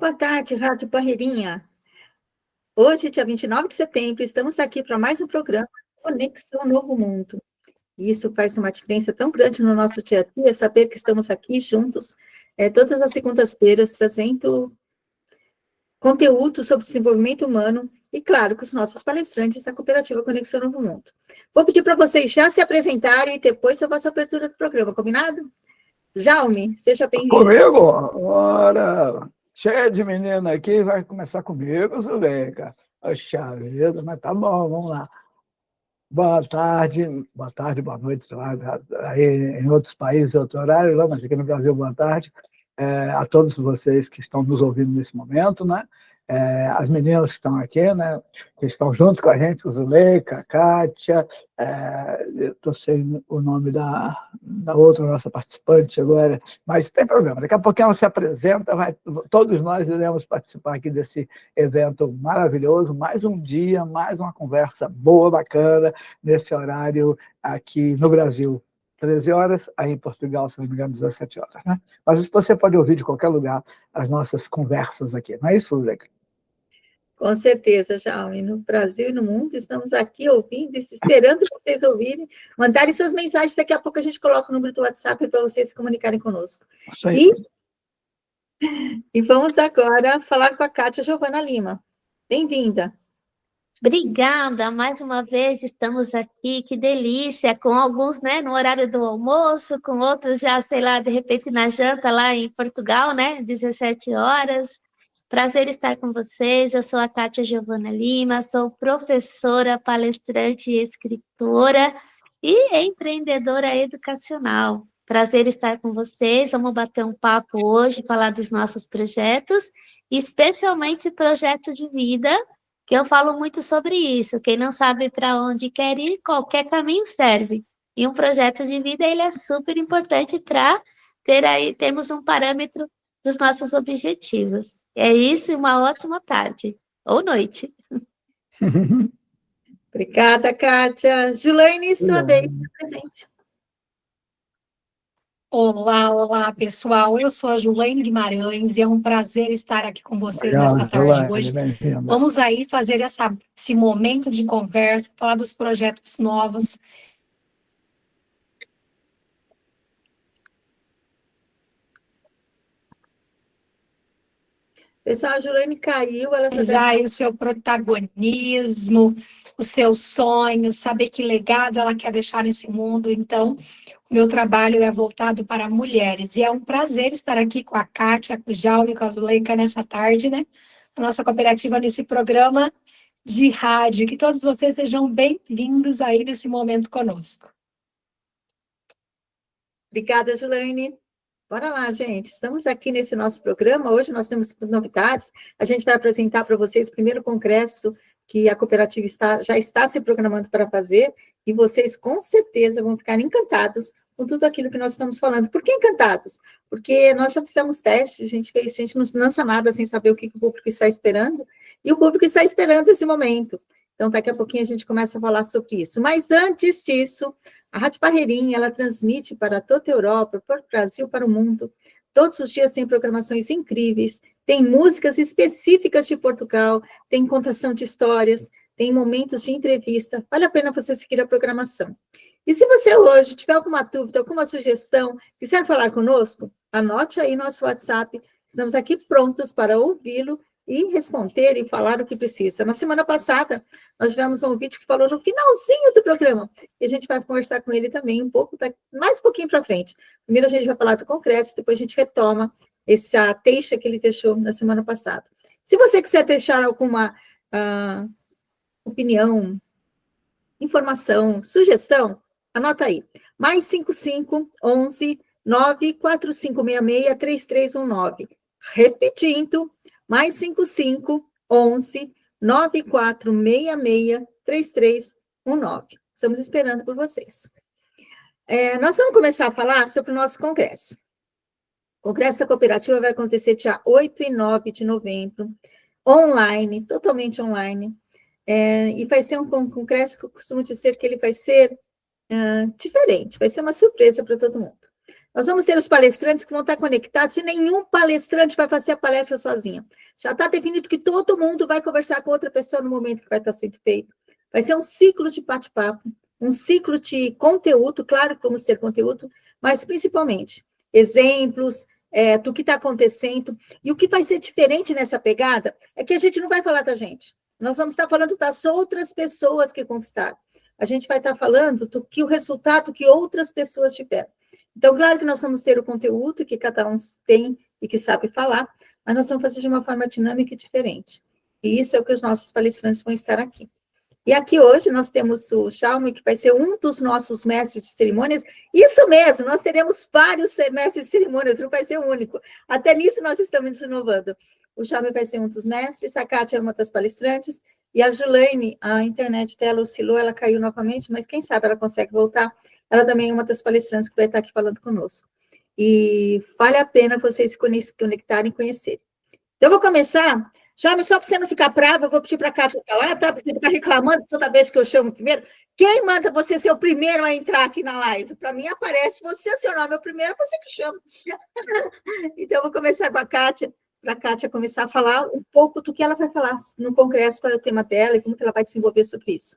Boa tarde, Rádio Barreirinha. Hoje, dia 29 de setembro, estamos aqui para mais um programa Conexão Novo Mundo. E isso faz uma diferença tão grande no nosso dia a dia, saber que estamos aqui juntos, todas as segundas-feiras, trazendo conteúdo sobre desenvolvimento humano e, claro, com os nossos palestrantes da Cooperativa Conexão Novo Mundo. Vou pedir para vocês já se apresentarem e depois eu faço a abertura do programa, combinado? Jaume, seja bem-vindo. Comigo? Ora, cheia de menina aqui, vai começar comigo, Zuleika. Poxa vida, mas tá bom, vamos lá. Boa tarde, boa noite, sei lá, aí em outros países, outro horário, não, mas aqui no Brasil, boa tarde a todos vocês que estão nos ouvindo nesse momento, né? As meninas que estão aqui, né? Que estão junto com a gente, o Zuleika, a Kátia, eu estou sem o nome da outra nossa participante agora, mas tem problema, daqui a pouquinho ela se apresenta, todos nós iremos participar aqui desse evento maravilhoso, mais um dia, mais uma conversa boa, bacana, nesse horário aqui no Brasil. 13 horas, aí em Portugal, se não me engano, 17 horas. Né? Mas você pode ouvir de qualquer lugar as nossas conversas aqui, não é isso, Zuleika? Com certeza, Jaume. No Brasil e no mundo, estamos aqui ouvindo, esperando vocês ouvirem, mandarem suas mensagens. Daqui a pouco a gente coloca o número do WhatsApp para vocês se comunicarem conosco. Isso aí. E vamos agora falar com a Kátia Giovana Lima. Bem-vinda. Obrigada, mais uma vez estamos aqui, que delícia, com alguns, né, no horário do almoço, com outros já, sei lá, de repente na janta lá em Portugal, né, 17 horas. Prazer estar com vocês, eu sou a Kátia Giovana Lima, sou professora, palestrante e escritora e empreendedora educacional. Prazer estar com vocês, vamos bater um papo hoje, falar dos nossos projetos, especialmente projeto de vida, que eu falo muito sobre isso. Quem não sabe para onde quer ir, qualquer caminho serve. E um projeto de vida, ele é super importante para termos um parâmetro dos nossos objetivos. É isso e uma ótima tarde. Ou noite. Obrigada, Kátia. Julaine, sua vez, presente. Olá, pessoal. Eu sou a Julaine Guimarães e é um prazer estar aqui com vocês nessa tarde hoje. Vamos aí fazer esse momento de conversa, falar dos projetos novos. Pessoal, a Julaine caiu, ela já o seu protagonismo, os seus sonhos, saber que legado ela quer deixar nesse mundo. Então, meu trabalho é voltado para mulheres. E é um prazer estar aqui com a Kátia, com o Jaume, com a Zuleika nessa tarde, né? A nossa cooperativa nesse programa de rádio. Que todos vocês sejam bem-vindos aí nesse momento conosco. Obrigada, Julaine. Bora lá, gente. Estamos aqui nesse nosso programa. Hoje nós temos novidades. A gente vai apresentar para vocês o primeiro congresso que a cooperativa já está se programando para fazer, e vocês com certeza vão ficar encantados com tudo aquilo que nós estamos falando. Por que encantados? Porque nós já fizemos testes, a gente não lança nada sem saber o que o público está esperando, e o público está esperando esse momento. Então, daqui a pouquinho a gente começa a falar sobre isso. Mas antes disso, a Rádio Barreirinha, ela transmite para toda a Europa, para o Brasil, para o mundo. Todos os dias tem programações incríveis, tem músicas específicas de Portugal, tem contação de histórias, tem momentos de entrevista. Vale a pena você seguir a programação. E se você hoje tiver alguma dúvida, alguma sugestão, quiser falar conosco, anote aí nosso WhatsApp. Estamos aqui prontos para ouvi-lo e responder e falar o que precisa. Na semana passada, nós tivemos um ouvinte que falou no finalzinho do programa, e a gente vai conversar com ele também mais um pouquinho para frente. Primeiro a gente vai falar do congresso, depois a gente retoma essa deixa que ele deixou na semana passada. Se você quiser deixar alguma opinião, informação, sugestão, anota aí. Mais 55 11 94566 3319. Repetindo, mais 55 11 9466 3319. Estamos esperando por vocês. Nós vamos começar a falar sobre o nosso congresso. O congresso da cooperativa vai acontecer dia 8 e 9 de novembro, online, totalmente online. E vai ser um congresso que eu costumo dizer que ele vai ser diferente, vai ser uma surpresa para todo mundo. Nós vamos ter os palestrantes que vão estar conectados, e nenhum palestrante vai fazer a palestra sozinho. Já está definido que todo mundo vai conversar com outra pessoa no momento que vai estar sendo feito. Vai ser um ciclo de bate-papo, um ciclo de conteúdo, claro que vamos ter conteúdo, mas principalmente exemplos do que está acontecendo. E o que vai ser diferente nessa pegada é que a gente não vai falar da gente. Nós vamos estar falando das outras pessoas que conquistaram. A gente vai estar falando do que o resultado que outras pessoas tiveram. Então, claro que nós vamos ter o conteúdo que cada um tem e que sabe falar, mas nós vamos fazer de uma forma dinâmica e diferente. E isso é o que os nossos palestrantes vão estar aqui. E aqui hoje nós temos o Jaume, que vai ser um dos nossos mestres de cerimônias. Isso mesmo, nós teremos vários mestres de cerimônias, não vai ser o único. Até nisso nós estamos inovando. O Jaume vai ser um dos mestres, a Kátia é uma das palestrantes, e a Julaine, a internet dela oscilou, ela caiu novamente, mas quem sabe ela consegue voltar. Ela também é uma das palestrantes que vai estar aqui falando conosco. E vale a pena vocês se conectarem e conhecerem. Então, eu vou começar. Jaume, só para você não ficar brava, eu vou pedir para a Kátia falar, tá? Para você ficar reclamando toda vez que eu chamo primeiro. Quem manda você ser o primeiro a entrar aqui na live? Para mim, aparece você, seu nome é o primeiro, você que chama. Então, eu vou começar com a Kátia, para a Kátia começar a falar um pouco do que ela vai falar no congresso, qual é o tema dela e como que ela vai desenvolver sobre isso.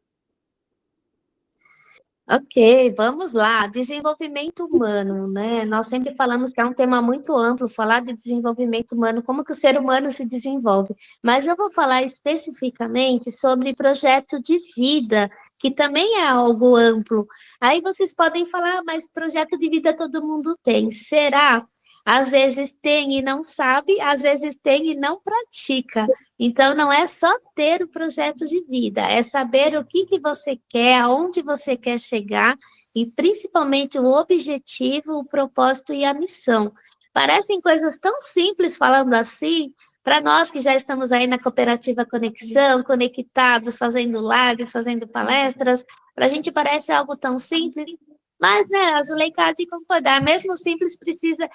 Ok, vamos lá. Desenvolvimento humano, né? Nós sempre falamos que é um tema muito amplo, falar de desenvolvimento humano, como que o ser humano se desenvolve. Mas eu vou falar especificamente sobre projeto de vida, que também é algo amplo. Aí vocês podem falar, mas projeto de vida todo mundo tem. Será? Às vezes tem e não sabe, às vezes tem e não pratica. Então, não é só ter o projeto de vida, é saber o que você quer, aonde você quer chegar, e principalmente o objetivo, o propósito e a missão. Parecem coisas tão simples falando assim, para nós que já estamos aí na Cooperativa Conexão, conectados, fazendo lives, fazendo palestras, para a gente parece algo tão simples, mas, né, a Zuleika há de concordar, mesmo o simples precisa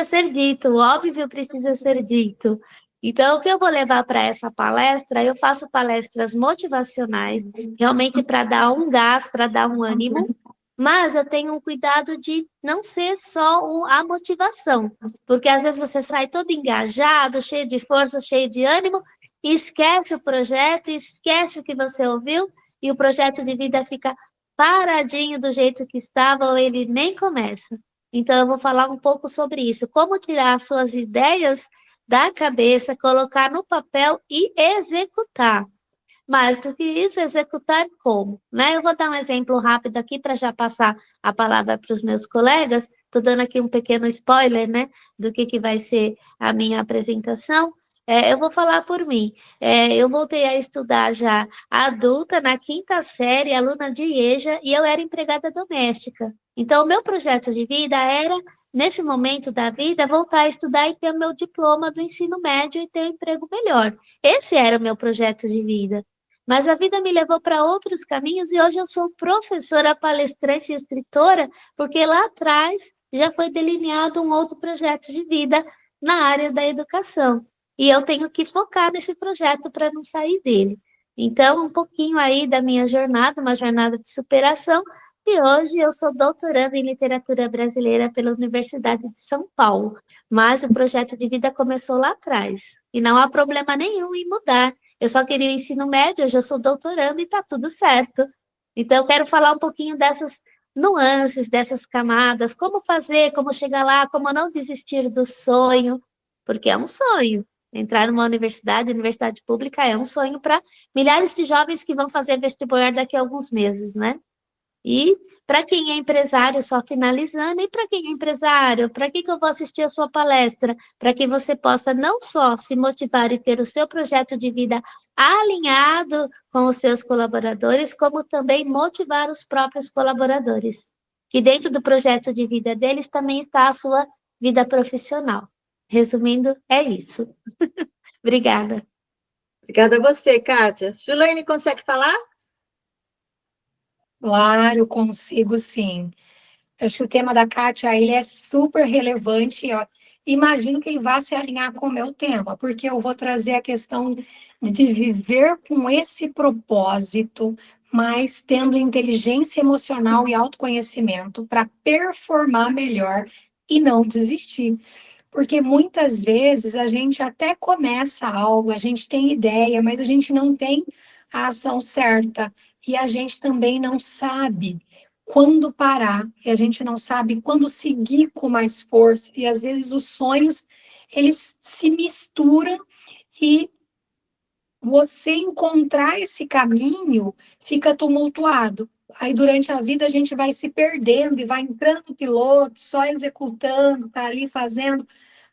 ser dito, o óbvio precisa ser dito. Então, o que eu vou levar para essa palestra, eu faço palestras motivacionais, realmente para dar um gás, para dar um ânimo, mas eu tenho um cuidado de não ser só a motivação, porque às vezes você sai todo engajado, cheio de força, cheio de ânimo, e esquece o projeto, esquece o que você ouviu, e o projeto de vida fica paradinho do jeito que estava, ou ele nem começa. Então, eu vou falar um pouco sobre isso, como tirar as suas ideias da cabeça, colocar no papel e executar. Mais do que isso, executar como? Né? Eu vou dar um exemplo rápido aqui para já passar a palavra para os meus colegas. Estou dando aqui um pequeno spoiler, né, do que vai ser a minha apresentação. Eu vou falar por mim. Eu voltei a estudar já adulta, na 5ª série, aluna de IEJA, e eu era empregada doméstica. Então, o meu projeto de vida era, nesse momento da vida, voltar a estudar e ter o meu diploma do ensino médio e ter um emprego melhor. Esse era o meu projeto de vida. Mas a vida me levou para outros caminhos e hoje eu sou professora, palestrante e escritora, porque lá atrás já foi delineado um outro projeto de vida na área da educação. E eu tenho que focar nesse projeto para não sair dele. Então, um pouquinho aí da minha jornada, uma jornada de superação, e hoje eu sou doutoranda em literatura brasileira pela Universidade de São Paulo, mas o projeto de vida começou lá atrás, e não há problema nenhum em mudar. Eu só queria o ensino médio, hoje eu sou doutoranda e está tudo certo. Então, eu quero falar um pouquinho dessas nuances, dessas camadas, como fazer, como chegar lá, como não desistir do sonho, porque é um sonho. Entrar numa universidade pública é um sonho para milhares de jovens que vão fazer vestibular daqui a alguns meses, né? E para quem é empresário, só finalizando, e para quem é empresário, para que eu vou assistir a sua palestra? Para que você possa não só se motivar e ter o seu projeto de vida alinhado com os seus colaboradores, como também motivar os próprios colaboradores. Que dentro do projeto de vida deles também está a sua vida profissional. Resumindo, é isso. Obrigada. Obrigada a você, Kátia. Julaine, consegue falar? Claro, consigo sim. Acho que o tema da Kátia, ele é super relevante. imagino que ele vá se alinhar com o meu tema, porque eu vou trazer a questão de viver com esse propósito, mas tendo inteligência emocional e autoconhecimento para performar melhor e não desistir. Porque muitas vezes a gente até começa algo, a gente tem ideia, mas a gente não tem a ação certa. E a gente também não sabe quando parar, e a gente não sabe quando seguir com mais força. E às vezes os sonhos, eles se misturam e você encontrar esse caminho fica tumultuado. Aí durante a vida a gente vai se perdendo e vai entrando no piloto, só executando, tá ali fazendo.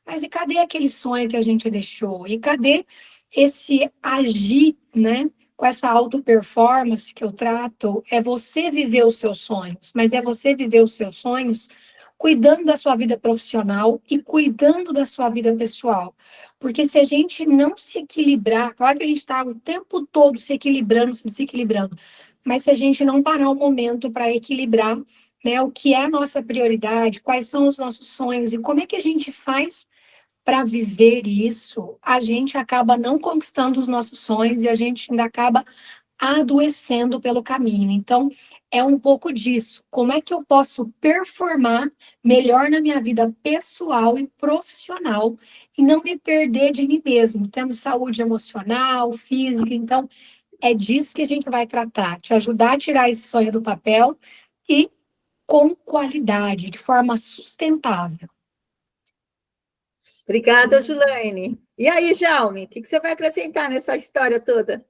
Mas e cadê aquele sonho que a gente deixou? E cadê esse agir, né? Com essa auto-performance que eu trato, é você viver os seus sonhos, mas é você viver os seus sonhos cuidando da sua vida profissional e cuidando da sua vida pessoal. Porque se a gente não se equilibrar, claro que a gente está o tempo todo se equilibrando, se equilibrando, mas se a gente não parar um momento para equilibrar, né, o que é a nossa prioridade, quais são os nossos sonhos e como é que a gente faz para viver isso, a gente acaba não conquistando os nossos sonhos e a gente ainda acaba adoecendo pelo caminho. Então, é um pouco disso. Como é que eu posso performar melhor na minha vida pessoal e profissional e não me perder de mim mesmo? Temos saúde emocional, física, então é disso que a gente vai tratar, te ajudar a tirar esse sonho do papel e com qualidade, de forma sustentável. Obrigada, Julaine. E aí, Jaume, o que você vai acrescentar nessa história toda?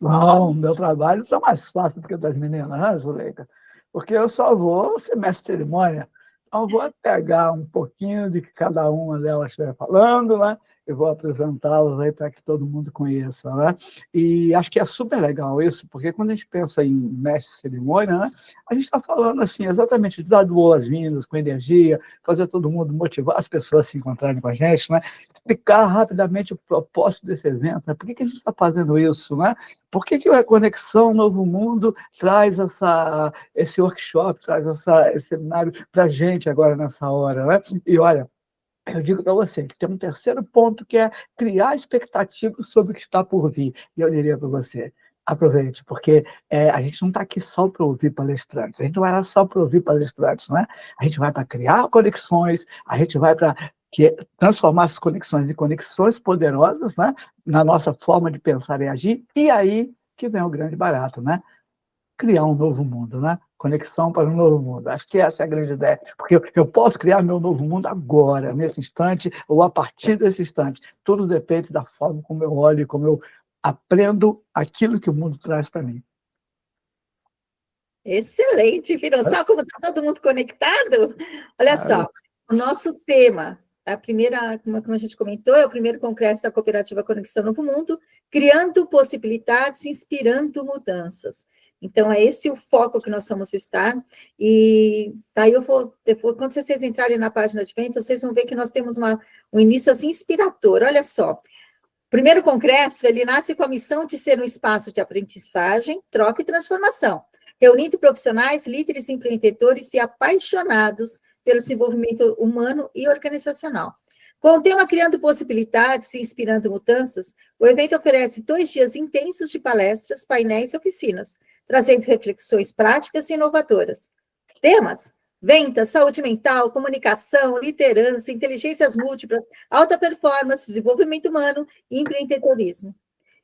Bom, meu trabalho está mais fácil do que o das meninas, né, Zuleika? Porque eu só vou ser mestre de cerimônia. Então, vou pegar um pouquinho de que cada uma delas estiver falando, né? Eu vou apresentá-las aí para que todo mundo conheça, né? E acho que é super legal isso, porque quando a gente pensa em mestre de cerimônia, né, a gente está falando assim, exatamente de dar boas-vindas, com energia, fazer todo mundo motivar as pessoas a se encontrarem com a gente, né? Explicar rapidamente o propósito desse evento, né? Por que a gente está fazendo isso, né? Por que a Conexão Novo Mundo traz esse workshop, traz esse seminário para a gente agora nessa hora, né? E olha, eu digo para você que tem um terceiro ponto que é criar expectativas sobre o que está por vir. E eu diria para você, aproveite, porque a gente não está aqui só para ouvir palestrantes, a gente não vai lá só para ouvir palestrantes, né? A gente vai para criar conexões, a gente vai para transformar essas conexões em conexões poderosas, né? Na nossa forma de pensar e agir, e aí que vem o grande barato, né? Criar um novo mundo, né? Conexão para um novo mundo. Acho que essa é a grande ideia. Porque eu posso criar meu novo mundo agora, nesse instante, ou a partir desse instante. Tudo depende da forma como eu olho, como eu aprendo aquilo que o mundo traz para mim. Excelente, viram só como está todo mundo conectado? Olha só, o nosso tema, a primeira, como a gente comentou, é o primeiro congresso da Cooperativa Conexão Novo Mundo, criando possibilidades, inspirando mudanças. Então, é esse o foco que nós vamos estar, e daí quando vocês entrarem na página de eventos, vocês vão ver que nós temos um início assim inspirador, olha só. O primeiro congresso, ele nasce com a missão de ser um espaço de aprendizagem, troca e transformação, reunindo profissionais, líderes, empreendedores e apaixonados pelo desenvolvimento humano e organizacional. Com o tema Criando Possibilidades e Inspirando Mudanças, o evento oferece 2 dias intensos de palestras, painéis e oficinas, trazendo reflexões práticas e inovadoras. Temas: vendas, saúde mental, comunicação, liderança, inteligências múltiplas, alta performance, desenvolvimento humano e empreendedorismo.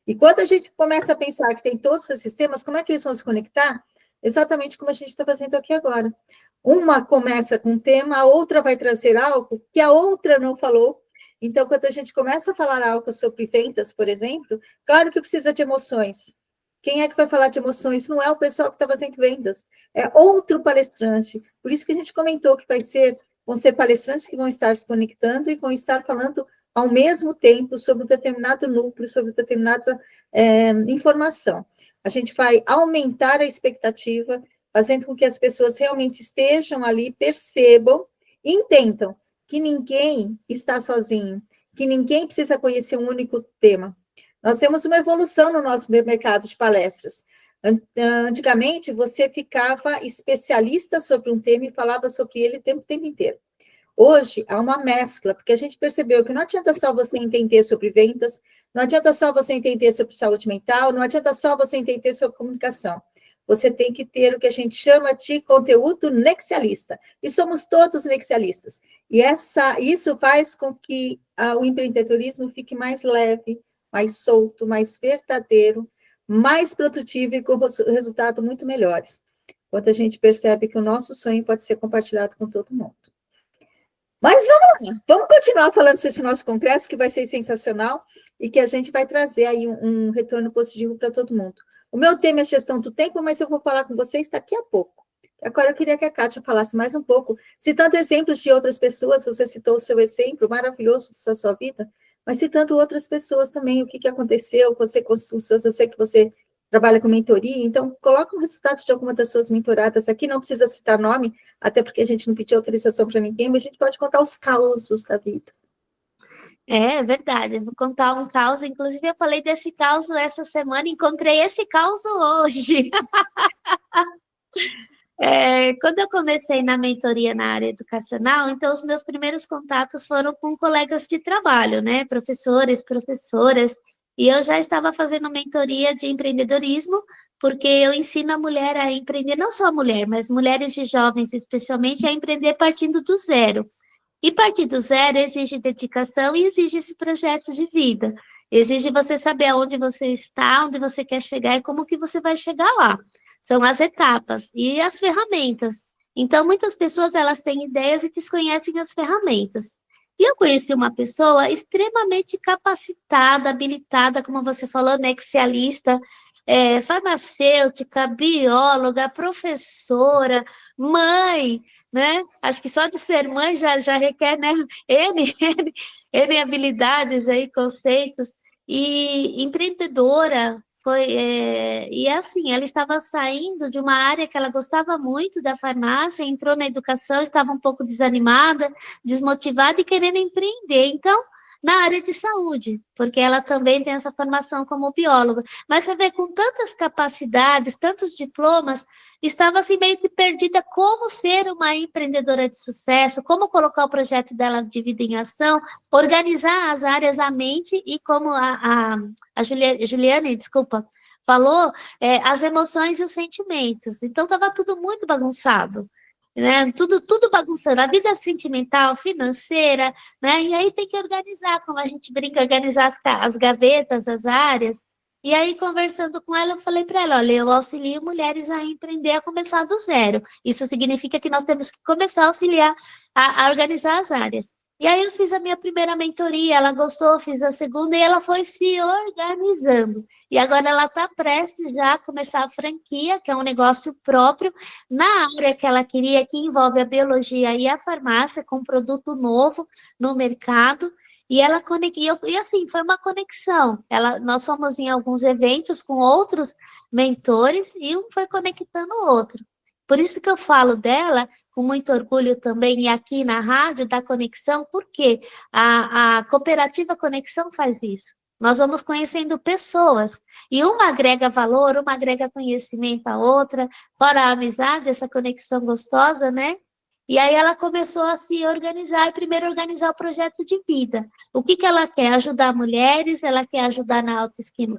E quando a gente começa a pensar que tem todos esses temas, como é que eles vão se conectar? Exatamente como a gente está fazendo aqui agora. Uma começa com um tema, a outra vai trazer algo que a outra não falou. Então, quando a gente começa a falar algo sobre vendas, por exemplo, claro que precisa de emoções. Quem é que vai falar de emoções? Não é o pessoal que está fazendo vendas, é outro palestrante. Por isso que a gente comentou que vão ser palestrantes que vão estar se conectando e vão estar falando ao mesmo tempo sobre um determinado núcleo, sobre determinada informação. A gente vai aumentar a expectativa, fazendo com que as pessoas realmente estejam ali, percebam e entendam que ninguém está sozinho, que ninguém precisa conhecer um único tema. Nós temos uma evolução no nosso mercado de palestras. Antigamente, você ficava especialista sobre um tema e falava sobre ele o tempo inteiro. Hoje, há uma mescla, porque a gente percebeu que não adianta só você entender sobre vendas, não adianta só você entender sobre saúde mental, não adianta só você entender sobre comunicação. Você tem que ter o que a gente chama de conteúdo nexialista. E somos todos nexialistas. E isso faz com que o empreendedorismo fique mais leve, mais solto, mais verdadeiro, mais produtivo e com resultados muito melhores. Quando a gente percebe que o nosso sonho pode ser compartilhado com todo mundo. Mas vamos lá, vamos continuar falando desse nosso congresso, que vai ser sensacional e que a gente vai trazer aí um retorno positivo para todo mundo. O meu tema é gestão do tempo, mas eu vou falar com vocês daqui a pouco. Agora eu queria que a Kátia falasse mais um pouco, citando exemplos de outras pessoas, você citou o seu exemplo maravilhoso da sua vida, mas citando outras pessoas também, o que aconteceu, você com eu sei que você trabalha com mentoria, então coloca o resultado de alguma das suas mentoradas aqui, não precisa citar nome, até porque a gente não pediu autorização para ninguém, mas a gente pode contar os causos da vida. É verdade, eu vou contar um caos, inclusive eu falei desse caos essa semana, encontrei esse caos hoje. Quando eu comecei na mentoria na área educacional, então os meus primeiros contatos foram com colegas de trabalho, né, professores, professoras, e eu já estava fazendo mentoria de empreendedorismo, porque eu ensino a mulher a empreender, não só a mulher, mas mulheres de jovens especialmente, a empreender partindo do zero. E partir do zero exige dedicação e exige esse projeto de vida. Exige você saber aonde você está, onde você quer chegar e como que você vai chegar lá. São as etapas e as ferramentas. Então, muitas pessoas, elas têm ideias e desconhecem as ferramentas. E eu conheci uma pessoa extremamente capacitada, habilitada, como você falou, nexialista, farmacêutica, bióloga, professora, mãe, né? Acho que só de ser mãe já requer, né, N habilidades aí, conceitos, e empreendedora, e assim, ela estava saindo de uma área que ela gostava muito da farmácia, entrou na educação, estava um pouco desanimada, desmotivada e querendo empreender. Então, na área de saúde, porque ela também tem essa formação como bióloga. Mas você vê, com tantas capacidades, tantos diplomas, estava assim meio que perdida como ser uma empreendedora de sucesso, como colocar o projeto dela de vida em ação, organizar as áreas, a mente e como a Juliane, desculpa, falou, as emoções e os sentimentos. Então, estava tudo muito bagunçado. Né? Tudo bagunçando, a vida sentimental, financeira, né? E aí tem que organizar, como a gente brinca, organizar as gavetas, as áreas. E aí, conversando com ela, eu falei para ela, olha, eu auxilio mulheres a empreender, a começar do zero. Isso significa que nós temos que começar a auxiliar a organizar as áreas. E aí eu fiz a minha primeira mentoria, ela gostou, fiz a segunda, e ela foi se organizando. E agora ela está prestes já a começar a franquia, que é um negócio próprio, na área que ela queria, que envolve a biologia e a farmácia, com produto novo no mercado. E ela e assim, foi uma conexão. Nós fomos em alguns eventos com outros mentores, e um foi conectando o outro. Por isso que eu falo dela com muito orgulho também, e aqui na rádio, da conexão, porque a Cooperativa Conexão faz isso. Nós vamos conhecendo pessoas, e uma agrega valor, uma agrega conhecimento à outra, fora a amizade, essa conexão gostosa, né? E aí ela começou a se organizar, e primeiro organizar o projeto de vida. O que ela quer? Ajudar mulheres, ela quer ajudar na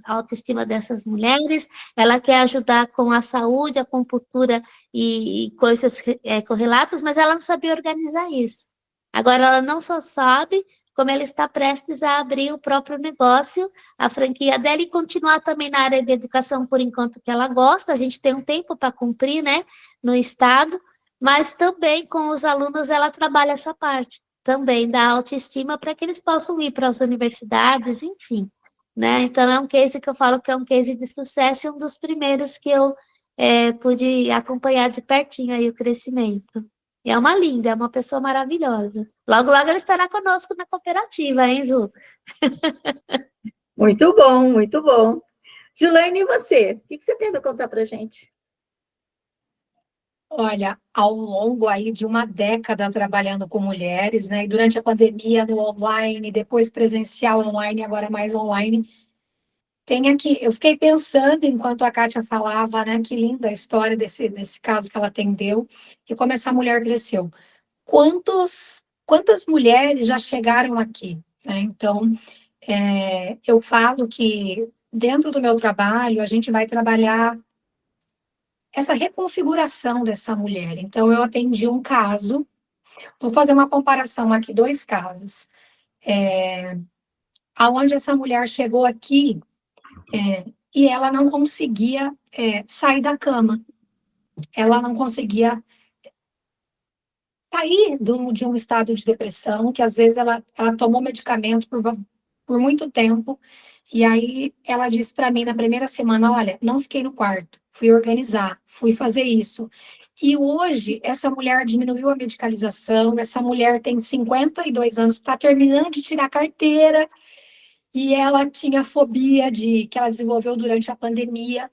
autoestima dessas mulheres, ela quer ajudar com a saúde, a acupuntura e coisas correlatas, mas ela não sabia organizar isso. Agora ela não só sabe, como ela está prestes a abrir o próprio negócio, a franquia dela, e continuar também na área de educação por enquanto que ela gosta. A gente tem um tempo para cumprir, né, no estado, mas também com os alunos ela trabalha essa parte também da autoestima para que eles possam ir para as universidades, enfim, né? Então é um case que eu falo que é um case de sucesso, e um dos primeiros que eu pude acompanhar de pertinho aí o crescimento. E é uma linda, é uma pessoa maravilhosa. Logo, logo ela estará conosco na cooperativa, hein, Zu? Muito bom, muito bom. Julaine, e você? O que você tem para contar para a gente? Olha, ao longo aí de uma década trabalhando com mulheres, né? E durante a pandemia no online, depois presencial online, agora mais online, eu fiquei pensando enquanto a Kátia falava, né? Que linda a história desse caso que ela atendeu e como essa mulher cresceu. Quantos quantas mulheres já chegaram aqui, né? Então, eu falo que dentro do meu trabalho, a gente vai trabalhar essa reconfiguração dessa mulher. Então, eu atendi um caso, vou fazer uma comparação aqui, 2 casos, aonde essa mulher chegou aqui e ela não conseguia sair da cama, ela não conseguia sair de um estado de depressão, que às vezes ela tomou medicamento por muito tempo, e aí ela disse para mim na primeira semana, olha, não fiquei no quarto, fui organizar, fui fazer isso. E hoje, essa mulher diminuiu a medicalização, essa mulher tem 52 anos, está terminando de tirar a carteira, e ela tinha fobia que ela desenvolveu durante a pandemia,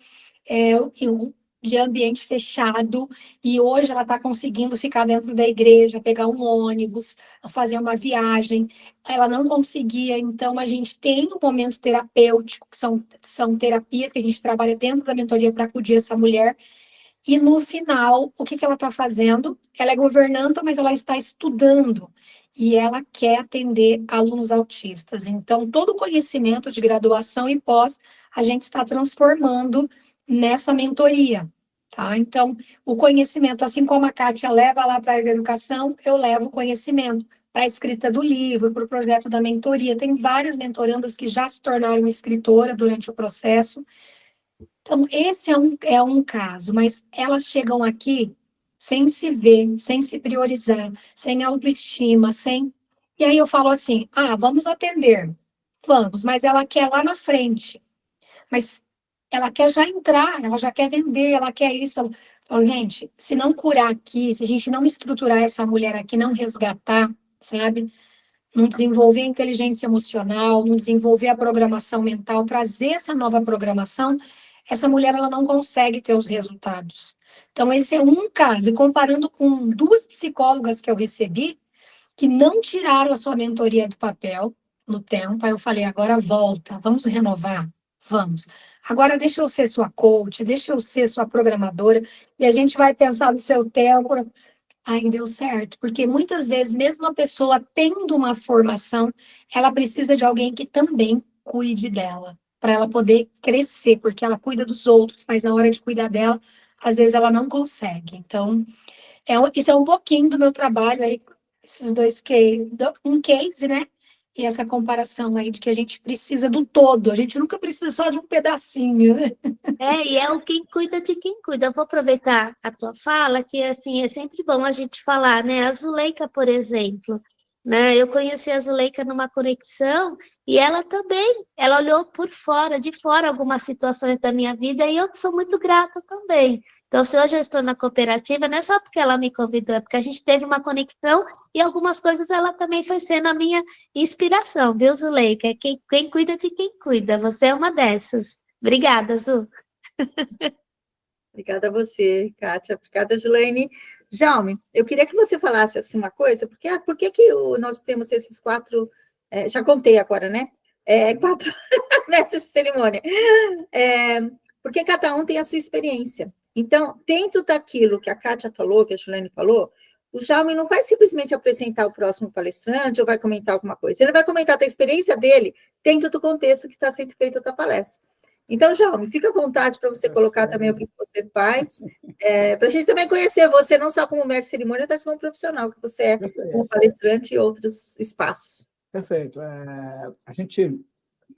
de ambiente fechado, e hoje ela está conseguindo ficar dentro da igreja, pegar um ônibus, fazer uma viagem. Ela não conseguia, então a gente tem um momento terapêutico, que são terapias que a gente trabalha dentro da mentoria para acudir essa mulher. E no final, o que ela está fazendo? Ela é governanta, mas ela está estudando e ela quer atender alunos autistas. Então, todo o conhecimento de graduação e pós, a gente está transformando nessa mentoria, tá? Então, o conhecimento, assim como a Kátia leva lá para a educação, eu levo o conhecimento para a escrita do livro, para o projeto da mentoria. Tem várias mentorandas que já se tornaram escritora durante o processo. Então, esse é um caso, mas elas chegam aqui sem se ver, sem se priorizar, sem autoestima, sem. E aí eu falo assim: vamos atender. Vamos, mas ela quer lá na frente. Mas ela quer já entrar, ela já quer vender, ela quer isso. Eu falo, gente, se não curar aqui, se a gente não estruturar essa mulher aqui, não resgatar, sabe? Não desenvolver a inteligência emocional, não desenvolver a programação mental, trazer essa nova programação, essa mulher ela não consegue ter os resultados. Então, esse é um caso. E comparando com 2 psicólogas que eu recebi, que não tiraram a sua mentoria do papel no tempo, aí eu falei, agora volta, vamos renovar? Vamos. Agora deixa eu ser sua coach, deixa eu ser sua programadora, e a gente vai pensar no seu tempo. Aí deu certo, porque muitas vezes, mesmo a pessoa tendo uma formação, ela precisa de alguém que também cuide dela, para ela poder crescer, porque ela cuida dos outros, mas na hora de cuidar dela, às vezes ela não consegue. Então, isso é um pouquinho do meu trabalho aí, esses 2 cases, um case, né? E essa comparação aí de que a gente precisa do todo, a gente nunca precisa só de um pedacinho, né? E é o quem cuida de quem cuida. Eu vou aproveitar a tua fala, que assim, é sempre bom a gente falar, né? A Zuleika, por exemplo, né? Eu conheci a Zuleika numa conexão e ela também, ela olhou por fora, de fora, algumas situações da minha vida e eu sou muito grata também. Então, se hoje eu estou na cooperativa, não é só porque ela me convidou, é porque a gente teve uma conexão e algumas coisas ela também foi sendo a minha inspiração, viu, Zuleika? É quem cuida de quem cuida. Você é uma dessas. Obrigada, Zu. Obrigada a você, Kátia. Obrigada, Julaine. Jaume, eu queria que você falasse assim uma coisa, porque por que nós temos esses 4, já contei agora, né? 4 nessa cerimônia. Porque cada um tem a sua experiência. Então, dentro daquilo que a Kátia falou, que a Julaine falou, o Jaume não vai simplesmente apresentar o próximo palestrante ou vai comentar alguma coisa. Ele vai comentar a experiência dele dentro do contexto que está sendo feita a tua palestra. Então, Jaume, fica à vontade para você colocar também o que você faz, para a gente também conhecer você, não só como mestre de cerimônia, mas como profissional que você é, como palestrante e outros espaços. Perfeito. A gente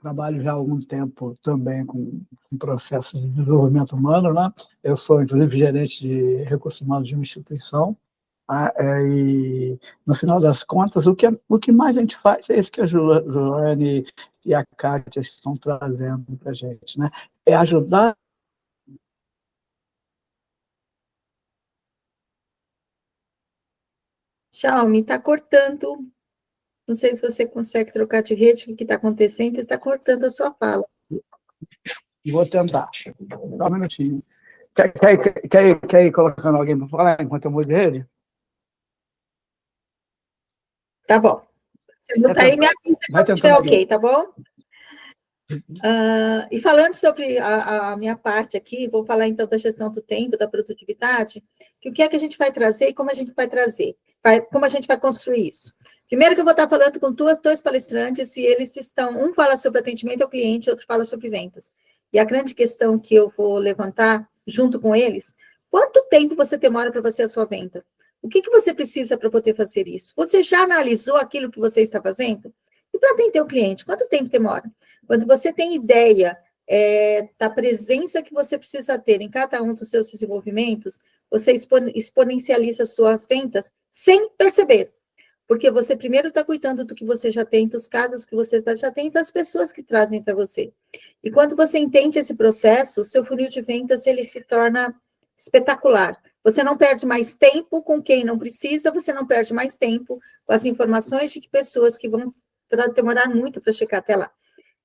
trabalha já há algum tempo também com processos de desenvolvimento humano, né? Eu sou, inclusive, gerente de recursos humanos de uma instituição, e, no final das contas, o que mais a gente faz é isso que a Julaine e a Kátia estão trazendo para a gente, né? É ajudar. Jaume, está cortando. Não sei se você consegue trocar de rede, o que está acontecendo, está cortando a sua fala. Vou tentar. Só um minutinho. Quer ir colocando alguém para falar enquanto eu mudo de rede? Tá bom. Você botar aí, me avisa quando estiver ok, tá bom? E falando sobre a minha parte aqui, vou falar então da gestão do tempo, da produtividade, que o que é que a gente vai trazer e como a gente vai trazer. como a gente vai construir isso? Primeiro que eu vou estar falando com dois palestrantes, e eles um fala sobre atendimento ao cliente, outro fala sobre vendas. E a grande questão que eu vou levantar junto com eles, quanto tempo você demora para fazer a sua venda? O que você precisa para poder fazer isso? Você já analisou aquilo que você está fazendo? E para atender o cliente, quanto tempo demora? Quando você tem ideia da presença que você precisa ter em cada um dos seus desenvolvimentos, você exponencializa as suas vendas sem perceber. Porque você primeiro está cuidando do que você já tem, dos casos que você já tem, das pessoas que trazem para você. E quando você entende esse processo, o seu funil de vendas ele se torna espetacular. Você não perde mais tempo com quem não precisa, você não perde mais tempo com as informações de que pessoas que vão demorar muito para chegar até lá.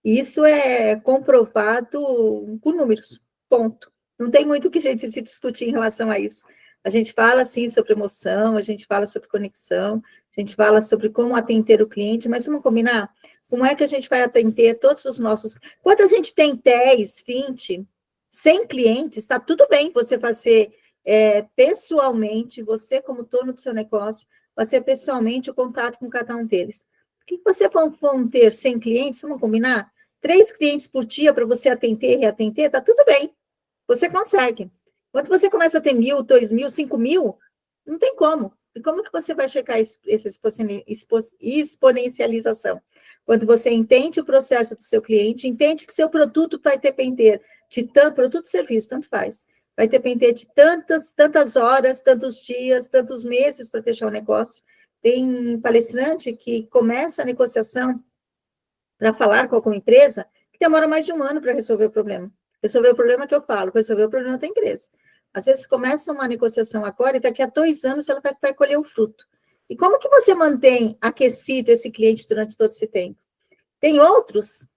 E isso é comprovado com números, ponto. Não tem muito o que a gente se discutir em relação a isso. A gente fala, sim, sobre emoção, a gente fala sobre conexão, a gente fala sobre como atender o cliente, mas vamos combinar? Como é que a gente vai atender todos os nossos... Quando a gente tem 10, 20, 100 clientes, está tudo bem você fazer pessoalmente, você como dono do seu negócio, fazer pessoalmente o contato com cada um deles. O que você vão ter 100 clientes, vamos combinar? 3 clientes por dia para você atender e reatender, está tudo bem. Você consegue. Quando você começa a ter 1.000, 2.000, 5.000, não tem como. E como que você vai checar essa exponencialização? Quando você entende o processo do seu cliente, entende que seu produto vai depender de produto ou serviço, tanto faz. Vai depender de tantas horas, tantos dias, tantos meses para fechar o negócio. Tem palestrante que começa a negociação para falar com alguma empresa que demora mais de 1 ano para resolver o problema. Resolver o problema que eu falo, resolver o problema da empresa. Às vezes começa uma negociação agora e daqui a 2 anos ela vai colher o fruto. E como que você mantém aquecido esse cliente durante todo esse tempo? Tem outros?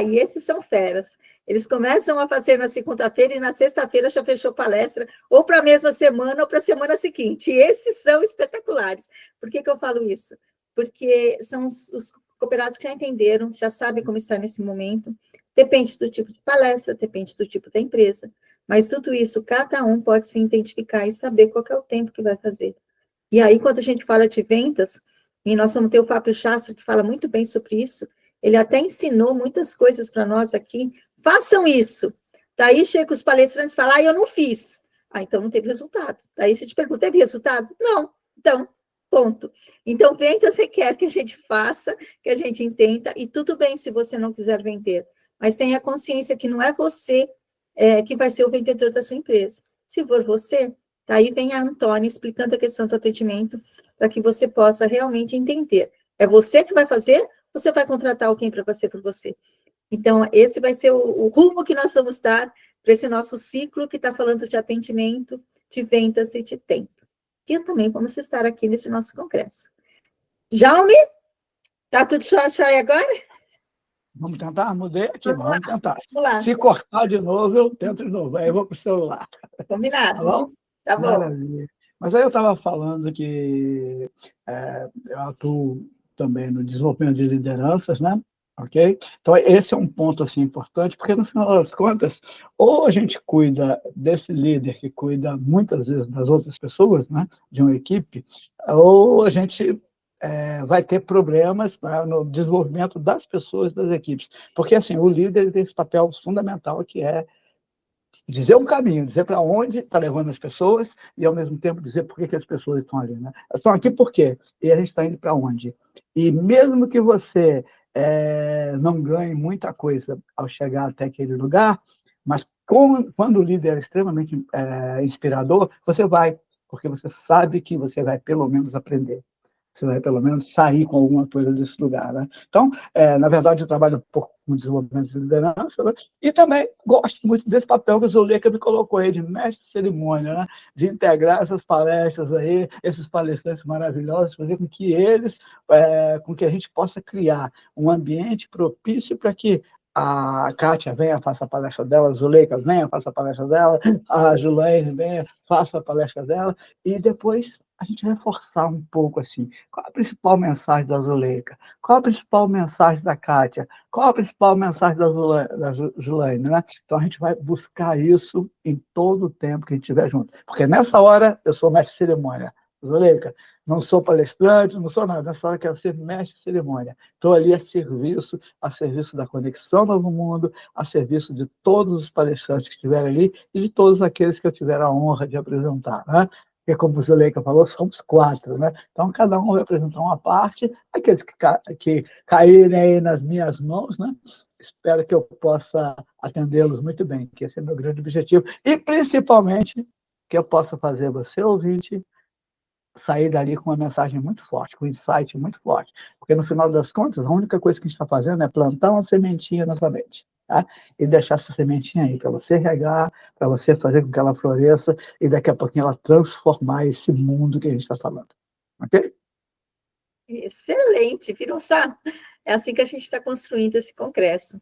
E esses são feras. Eles começam a fazer na segunda-feira e na sexta-feira já fechou palestra, ou para a mesma semana ou para a semana seguinte. E esses são espetaculares. Por que eu falo isso? Porque são os cooperados que já entenderam, já sabem como estar nesse momento. Depende do tipo de palestra, depende do tipo da empresa. Mas tudo isso, cada um pode se identificar e saber qual é o tempo que vai fazer. E aí, quando a gente fala de vendas, e nós vamos ter o Fábio Chastre, que fala muito bem sobre isso, ele até ensinou muitas coisas para nós aqui. Façam isso. Daí chega os palestrantes e falam, eu não fiz. Então não teve resultado. Daí a gente pergunta, teve resultado? Não. Então, ponto. Então, vendas requer que a gente faça, que a gente entenda, e tudo bem se você não quiser vender, mas tenha consciência que não é você que vai ser o vendedor da sua empresa. Se for você, daí vem a Antônia explicando a questão do atendimento, para que você possa realmente entender. É você que vai fazer, ou você vai contratar alguém para fazer por você? Então, esse vai ser o rumo que nós vamos dar para esse nosso ciclo que está falando de atendimento, de vendas e de tempo. E também vamos estar aqui nesse nosso congresso. Jaume, está tudo jóia agora? Vamos tentar? Mudei aqui, vamos tentar. Vamos lá. Se cortar de novo, eu tento de novo. Aí eu vou para o celular. Combinado. Tá bom? Tá bom. Maravilha. Mas aí eu estava falando que eu atuo também no desenvolvimento de lideranças, né? Ok? Então, esse é um ponto assim, importante, porque, no final das contas, ou a gente cuida desse líder que cuida muitas vezes das outras pessoas, né, de uma equipe, ou a gente vai ter problemas, né, no desenvolvimento das pessoas das equipes. Porque, assim, o líder tem esse papel fundamental que é dizer um caminho, dizer para onde está levando as pessoas e, ao mesmo tempo, dizer por que as pessoas estão ali. Né? Estão aqui por quê? E a gente está indo para onde? E mesmo que você não ganhe muita coisa ao chegar até aquele lugar, mas quando o líder é extremamente inspirador, você vai, porque você sabe que você vai, pelo menos, aprender. Você vai, pelo menos, sair com alguma coisa desse lugar. Né? Então, na verdade, eu trabalho com desenvolvimento de liderança, né? E também gosto muito desse papel que o Zuleika me colocou aí, de mestre de cerimônia, né? De integrar essas palestras aí, esses palestrantes maravilhosos, fazer com que com que a gente possa criar um ambiente propício para que a Kátia venha, faça a palestra dela, a Zuleika venha, faça a palestra dela, a Julaine venha, faça a palestra dela, e depois a gente reforçar um pouco assim, qual a principal mensagem da Zuleika, qual a principal mensagem da Kátia, qual a principal mensagem da Julaine, né? Então a gente vai buscar isso em todo o tempo que a gente estiver junto, porque nessa hora eu sou mestre de cerimônia, Zuleika, não sou palestrante, não sou nada, nessa hora quero ser mestre de cerimônia. Estou ali a serviço da Conexão Novo Mundo, a serviço de todos os palestrantes que estiverem ali e de todos aqueles que eu tiver a honra de apresentar, né? Porque, como a Zuleika falou, somos 4, né? Então, cada um vai apresentar uma parte, aqueles que caírem aí nas minhas mãos, né? Espero que eu possa atendê-los muito bem, que esse é o meu grande objetivo, e principalmente que eu possa fazer você, ouvinte, sair dali com uma mensagem muito forte, com um insight muito forte. Porque, no final das contas, a única coisa que a gente está fazendo é plantar uma sementinha na sua mente. Tá? E deixar essa sementinha aí, para você regar, para você fazer com que ela floresça e daqui a pouquinho ela transformar esse mundo que a gente está falando. Ok? Excelente, viram só? É assim que a gente está construindo esse congresso.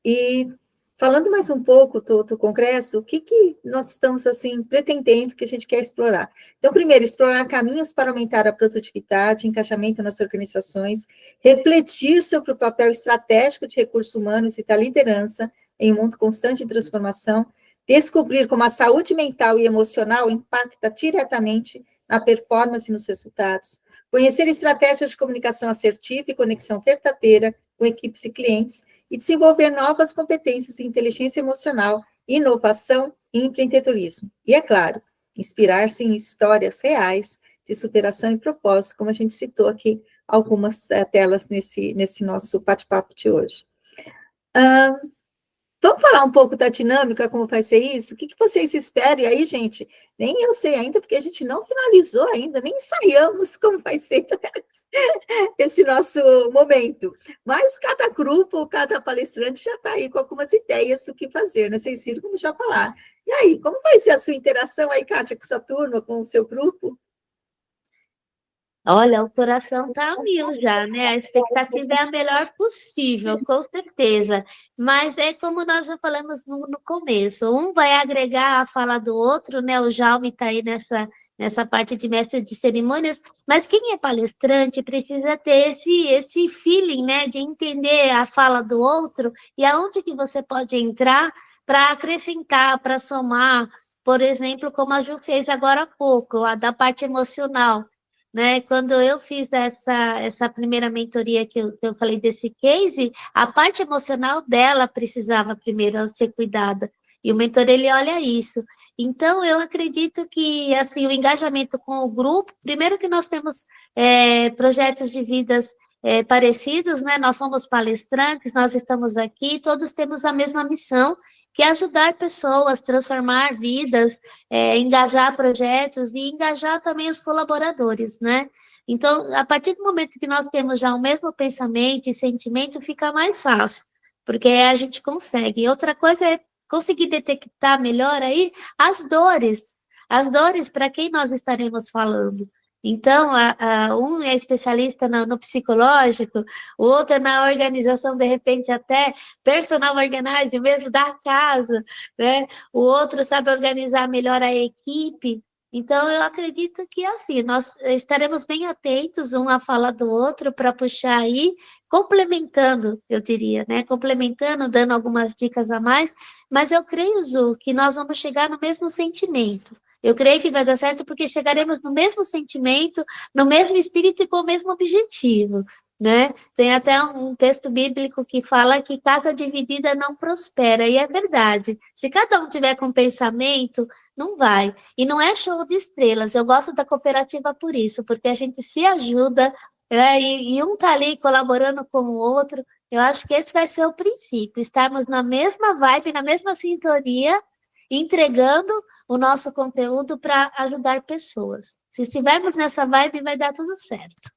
E falando mais um pouco do congresso, o que nós estamos assim pretendendo que a gente quer explorar? Então, primeiro, explorar caminhos para aumentar a produtividade, encaixamento nas organizações, refletir sobre o papel estratégico de recursos humanos e da liderança em um mundo constante de transformação, descobrir como a saúde mental e emocional impacta diretamente na performance e nos resultados, conhecer estratégias de comunicação assertiva e conexão verdadeira com equipes e clientes, e desenvolver novas competências em inteligência emocional, inovação e empreendedorismo. E, é claro, inspirar-se em histórias reais de superação e propósito, como a gente citou aqui algumas telas nesse nosso bate-papo de hoje. Vamos falar um pouco da dinâmica, como vai ser isso? O que vocês esperam? E aí, gente, nem eu sei ainda, porque a gente não finalizou ainda, nem ensaiamos como vai ser esse nosso momento. Mas cada grupo, cada palestrante já está aí com algumas ideias do que fazer, né? Vocês viram como já falar. E aí, como vai ser a sua interação aí, Kátia, com sua turma, com o seu grupo? Olha, o coração está a mil já, né? A expectativa é a melhor possível, com certeza. Mas é como nós já falamos no começo, um vai agregar a fala do outro, né? O Jaume está aí nessa parte de mestre de cerimônias, mas quem é palestrante precisa ter esse feeling, né? De entender a fala do outro e aonde que você pode entrar para acrescentar, para somar, por exemplo, como a Ju fez agora há pouco, a da parte emocional. Né? Quando eu fiz essa primeira mentoria que eu falei desse case, a parte emocional dela precisava primeiro ser cuidada. E o mentor, ele olha isso. Então, eu acredito que assim, o engajamento com o grupo, primeiro que nós temos projetos de vidas parecidos, né? Nós somos palestrantes, nós estamos aqui, todos temos a mesma missão, que é ajudar pessoas, transformar vidas, engajar projetos e engajar também os colaboradores, né? Então, a partir do momento que nós temos já o mesmo pensamento e sentimento, fica mais fácil, porque a gente consegue. Outra coisa é conseguir detectar melhor aí as dores para quem nós estaremos falando. Então, um é especialista no psicológico, o outro é na organização, de repente, até personal organizing, mesmo da casa, né? O outro sabe organizar melhor a equipe. Então, eu acredito que, assim, nós estaremos bem atentos um à fala do outro para puxar aí, complementando, eu diria, né? Complementando, dando algumas dicas a mais, mas eu creio, Zu, que nós vamos chegar no mesmo sentimento. Eu creio que vai dar certo porque chegaremos no mesmo sentimento, no mesmo espírito e com o mesmo objetivo, né? Tem até um texto bíblico que fala que casa dividida não prospera, e é verdade. Se cada um tiver com pensamento, não vai. E não é show de estrelas, eu gosto da cooperativa por isso, porque a gente se ajuda, né? E um está ali colaborando com o outro. Eu acho que esse vai ser o princípio, estarmos na mesma vibe, na mesma sintonia, entregando o nosso conteúdo para ajudar pessoas. Se estivermos nessa vibe, vai dar tudo certo.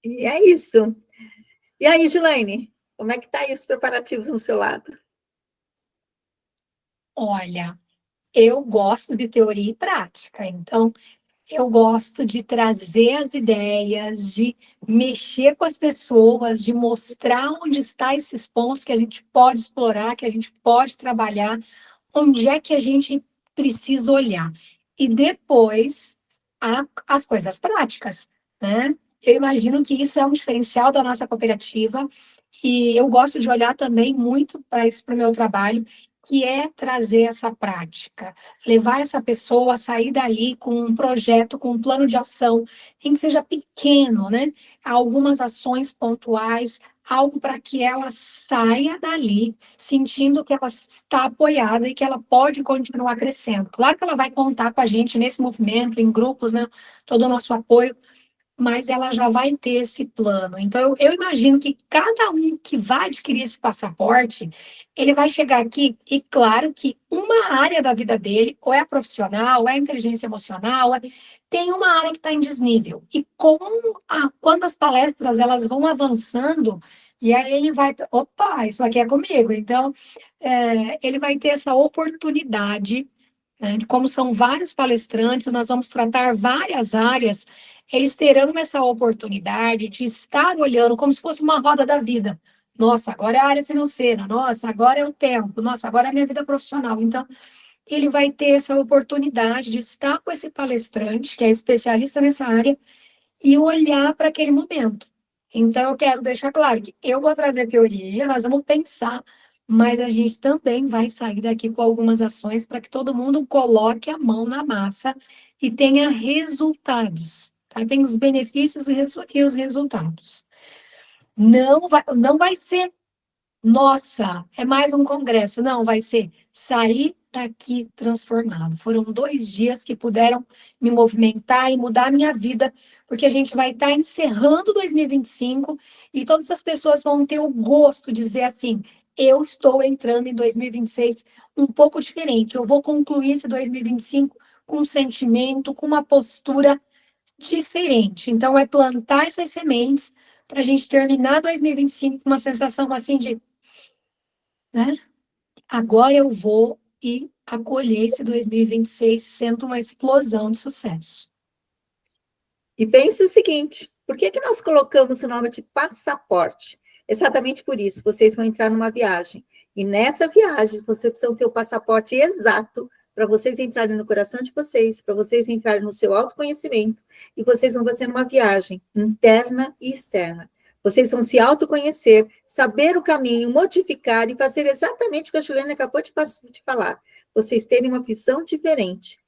E é isso. E aí, Gilaine, como é que tá aí os preparativos no seu lado? Olha, eu gosto de teoria e prática, então eu gosto de trazer as ideias, de mexer com as pessoas, de mostrar onde estão esses pontos que a gente pode explorar, que a gente pode trabalhar, onde é que a gente precisa olhar. E depois, as coisas práticas, né? Eu imagino que isso é um diferencial da nossa cooperativa e eu gosto de olhar também muito para isso, para o meu trabalho, que é trazer essa prática, levar essa pessoa a sair dali com um projeto, com um plano de ação, em que seja pequeno, né? Algumas ações pontuais, algo para que ela saia dali sentindo que ela está apoiada e que ela pode continuar crescendo. Claro que ela vai contar com a gente nesse movimento, em grupos, né? Todo o nosso apoio, mas ela já vai ter esse plano. Então, eu imagino que cada um que vai adquirir esse passaporte, ele vai chegar aqui e, claro, que uma área da vida dele, ou é a profissional, ou é a inteligência emocional, tem uma área que está em desnível. E quando as palestras elas vão avançando, e aí ele vai, opa, isso aqui é comigo. Então, ele vai ter essa oportunidade, né, como são vários palestrantes, nós vamos tratar várias áreas, eles terão essa oportunidade de estar olhando como se fosse uma roda da vida. Nossa, agora é a área financeira. Nossa, agora é o tempo. Nossa, agora é a minha vida profissional. Então, ele vai ter essa oportunidade de estar com esse palestrante, que é especialista nessa área, e olhar para aquele momento. Então, eu quero deixar claro que eu vou trazer teoria, nós vamos pensar, mas a gente também vai sair daqui com algumas ações para que todo mundo coloque a mão na massa e tenha resultados. Tá? Tem os benefícios e os resultados. Não vai ser, nossa, é mais um congresso. Não, vai ser sair daqui transformado. Foram 2 dias que puderam me movimentar e mudar a minha vida, porque a gente vai estar encerrando 2025 e todas as pessoas vão ter o gosto de dizer assim, eu estou entrando em 2026 um pouco diferente. Eu vou concluir esse 2025 com um sentimento, com uma postura diferente. Então, é plantar essas sementes para a gente terminar 2025 com uma sensação assim de, né? Agora eu vou e acolher esse 2026 sendo uma explosão de sucesso. E pense o seguinte, por que nós colocamos o nome de passaporte? Exatamente por isso, vocês vão entrar numa viagem. E nessa viagem, vocês precisam ter o passaporte exato para vocês entrarem no coração de vocês, para vocês entrarem no seu autoconhecimento, e vocês vão fazer uma viagem interna e externa. Vocês vão se autoconhecer, saber o caminho, modificar e fazer exatamente o que a Juliana acabou de falar. Vocês terem uma visão diferente.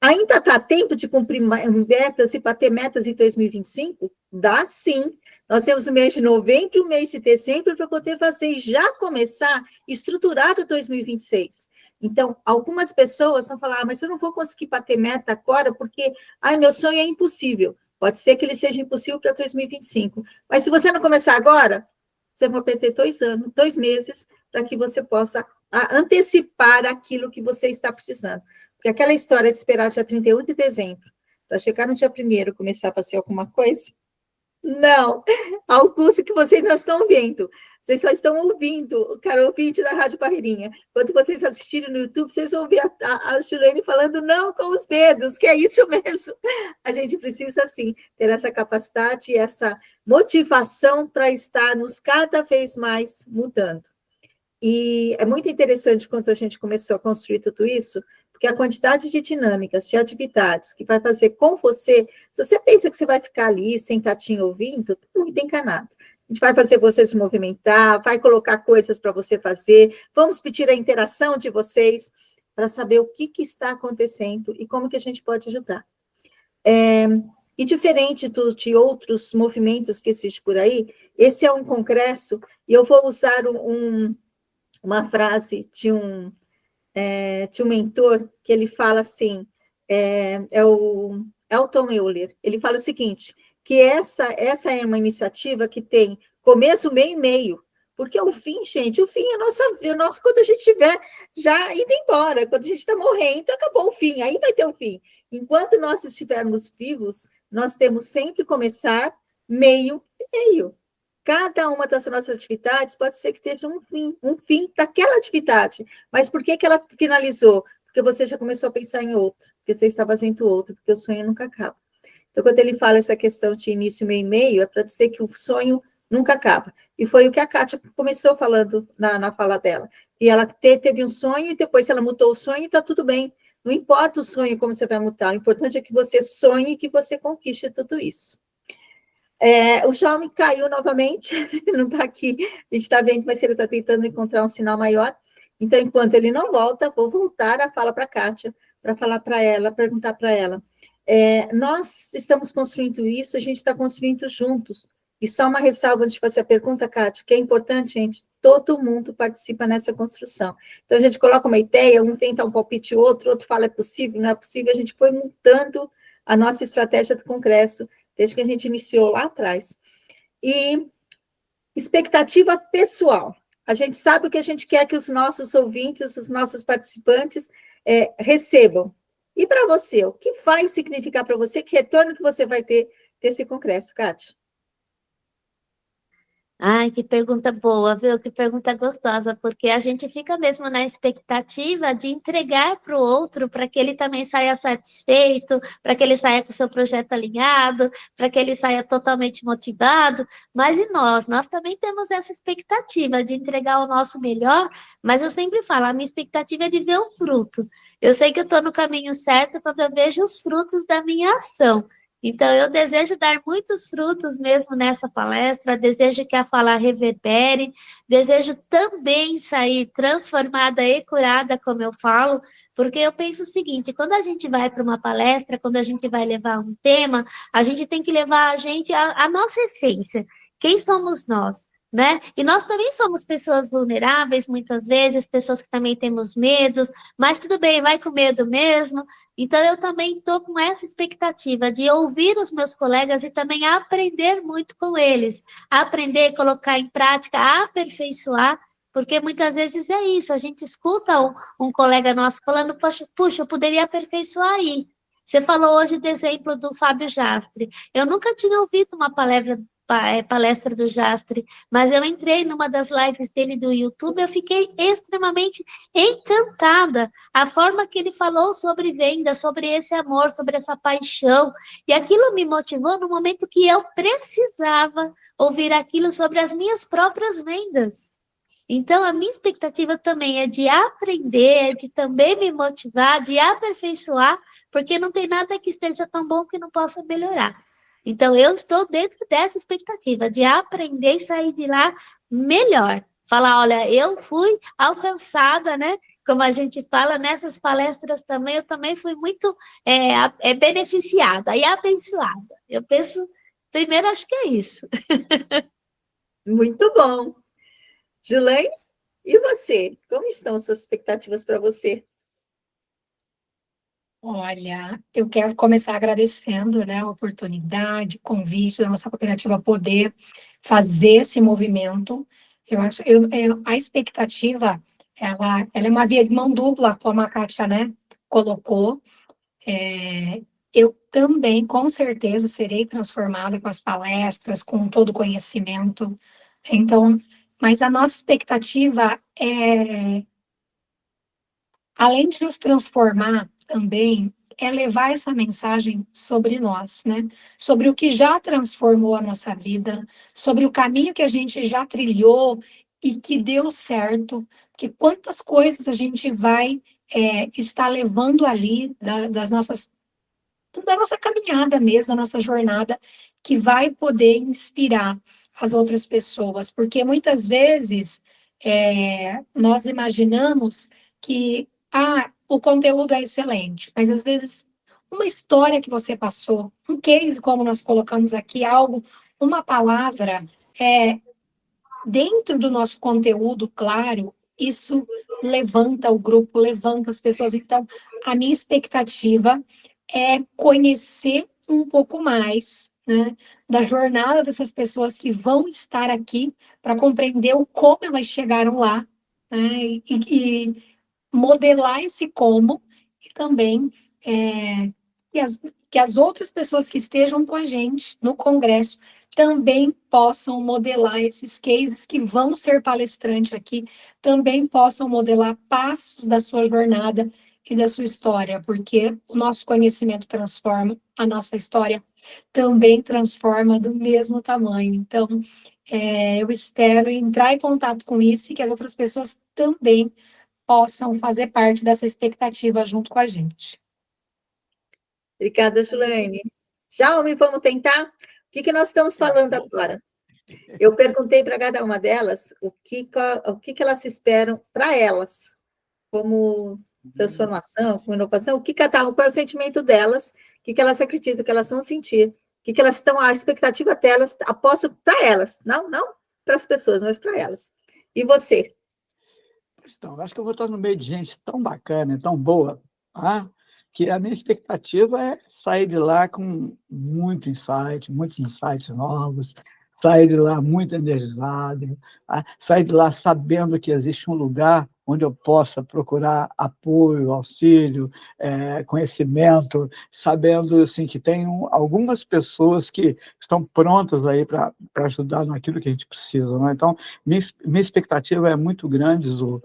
Ainda está tempo de cumprir metas e bater metas em 2025? Dá sim. Nós temos o mês de novembro e o mês de dezembro para poder fazer e já começar estruturado 2026. Então, algumas pessoas vão falar, mas eu não vou conseguir bater meta agora porque, meu sonho é impossível. Pode ser que ele seja impossível para 2025. Mas se você não começar agora, você vai perder 2 meses, para que você possa antecipar aquilo que você está precisando. Porque aquela história de esperar dia 31 de dezembro, para chegar no dia 1º começar a fazer alguma coisa, não, ao custo que vocês não estão vendo. Vocês só estão ouvindo o cara ouvinte da Rádio Barreirinha. Quando vocês assistirem no YouTube, vocês vão ouvir a Juliane falando não com os dedos, que é isso mesmo. A gente precisa, sim, ter essa capacidade e essa motivação para estarmos cada vez mais mudando. E é muito interessante quando a gente começou a construir tudo isso, porque a quantidade de dinâmicas, de atividades que vai fazer com você, se você pensa que você vai ficar ali sentadinho ouvindo, tá muito enganado. A gente vai fazer você se movimentar, vai colocar coisas para você fazer, vamos pedir a interação de vocês para saber o que está acontecendo e como que a gente pode ajudar. E diferente de outros movimentos que existem por aí, esse é um congresso, e eu vou usar uma frase de um mentor, que ele fala assim, é o Elton Euler, ele fala o seguinte, que essa é uma iniciativa que tem começo, meio e meio, porque o fim, gente, o fim é nosso quando a gente estiver já indo embora, quando a gente está morrendo, acabou o fim, aí vai ter o fim. Enquanto nós estivermos vivos, nós temos sempre começar, meio e meio. Cada uma das nossas atividades pode ser que tenha um fim daquela atividade. Mas por que ela finalizou? Porque você já começou a pensar em outra, porque você está fazendo outra, porque o sonho nunca acaba. Então, quando ele fala essa questão de início, meio e meio, é para dizer que o sonho nunca acaba. E foi o que a Kátia começou falando na fala dela. E ela teve um sonho, e depois ela mudou o sonho, e está tudo bem. Não importa o sonho, como você vai mudar, o importante é que você sonhe e que você conquiste tudo isso. O Jaume caiu novamente, não está aqui, a gente está vendo, mas ele está tentando encontrar um sinal maior. Então, enquanto ele não volta, vou voltar a fala para a Kátia, para falar para ela, perguntar para ela. Nós estamos construindo isso, a gente está construindo juntos. E só uma ressalva antes de fazer a pergunta, Kátia, que é importante, gente, todo mundo participa nessa construção. Então, a gente coloca uma ideia, um vem dar um palpite, outro fala é possível, não é possível, a gente foi montando a nossa estratégia do Congresso, desde que a gente iniciou lá atrás. E expectativa pessoal. A gente sabe o que a gente quer que os nossos ouvintes, os nossos participantes recebam. E para você, o que vai significar para você, que retorno que você vai ter desse congresso, Kátia? Ai, que pergunta boa, viu? Que pergunta gostosa, porque a gente fica mesmo na expectativa de entregar para o outro, para que ele também saia satisfeito, para que ele saia com o seu projeto alinhado, para que ele saia totalmente motivado. Mas e nós? Nós também temos essa expectativa de entregar o nosso melhor, mas eu sempre falo, a minha expectativa é de ver o fruto. Eu sei que eu estou no caminho certo quando eu vejo os frutos da minha ação. Então, eu desejo dar muitos frutos mesmo nessa palestra, desejo que a fala reverbere, desejo também sair transformada e curada, como eu falo, porque eu penso o seguinte, quando a gente vai para uma palestra, quando a gente vai levar um tema, a gente tem que levar a nossa essência, quem somos nós? Né? E nós também somos pessoas vulneráveis, muitas vezes, pessoas que também temos medos, mas tudo bem, vai com medo mesmo. Então, eu também estou com essa expectativa de ouvir os meus colegas e também aprender muito com eles, aprender, colocar em prática, aperfeiçoar, porque muitas vezes é isso, a gente escuta um colega nosso falando, puxa, eu poderia aperfeiçoar aí. Você falou hoje do exemplo do Fábio Jastre. Eu nunca tinha ouvido uma palestra do Jastre, mas eu entrei numa das lives dele do YouTube, eu fiquei extremamente encantada, a forma que ele falou sobre venda, sobre esse amor, sobre essa paixão, e aquilo me motivou no momento que eu precisava ouvir aquilo sobre as minhas próprias vendas. Então, a minha expectativa também é de aprender, de também me motivar, de aperfeiçoar, porque não tem nada que esteja tão bom que não possa melhorar. Então, eu estou dentro dessa expectativa de aprender e sair de lá melhor. Falar, olha, eu fui alcançada, né? Como a gente fala nessas palestras também, eu também fui muito beneficiada e abençoada. Eu penso, primeiro, acho que é isso. Muito bom. Julaine, e você? Como estão as suas expectativas para você? Olha, eu quero começar agradecendo, né, a oportunidade, o convite da nossa cooperativa poder fazer esse movimento. Eu acho, a expectativa, ela é uma via de mão dupla, como a Kátia, né, colocou. Eu também, com certeza, serei transformada com as palestras, com todo o conhecimento. Então, mas a nossa expectativa além de nos transformar também, é levar essa mensagem sobre nós, né? Sobre o que já transformou a nossa vida, sobre o caminho que a gente já trilhou e que deu certo, porque quantas coisas a gente vai estar levando ali da nossa caminhada mesmo, da nossa jornada, que vai poder inspirar as outras pessoas, porque muitas vezes nós imaginamos que o conteúdo é excelente, mas às vezes uma história que você passou, um case, como nós colocamos aqui, uma palavra, dentro do nosso conteúdo, claro, isso levanta o grupo, levanta as pessoas. Então, a minha expectativa é conhecer um pouco mais, né, da jornada dessas pessoas que vão estar aqui para compreender como elas chegaram lá, né, e modelar esse como, e também que as outras pessoas que estejam com a gente no congresso também possam modelar esses cases que vão ser palestrantes aqui, também possam modelar passos da sua jornada e da sua história, porque o nosso conhecimento transforma, a nossa história também transforma do mesmo tamanho. Então, eu espero entrar em contato com isso e que as outras pessoas também possam fazer parte dessa expectativa junto com a gente. Obrigada, Julaine. Jaume, vamos tentar? O que nós estamos falando agora? Eu perguntei para cada uma delas o que elas esperam para elas, como transformação, como inovação, qual é o sentimento delas, o que elas acreditam que elas vão sentir, o que elas estão, a expectativa delas, aposto para elas, não para as pessoas, mas para elas. E você? Então, acho que eu vou estar no meio de gente tão bacana, tão boa, tá? Que a minha expectativa é sair de lá com muitos insights novos, sair de lá muito energizado, tá? Sair de lá sabendo que existe um lugar onde eu possa procurar apoio, auxílio, conhecimento, sabendo assim, que tem algumas pessoas que estão prontas aí para ajudar naquilo que a gente precisa. Né? Então, minha expectativa é muito grande, Zu,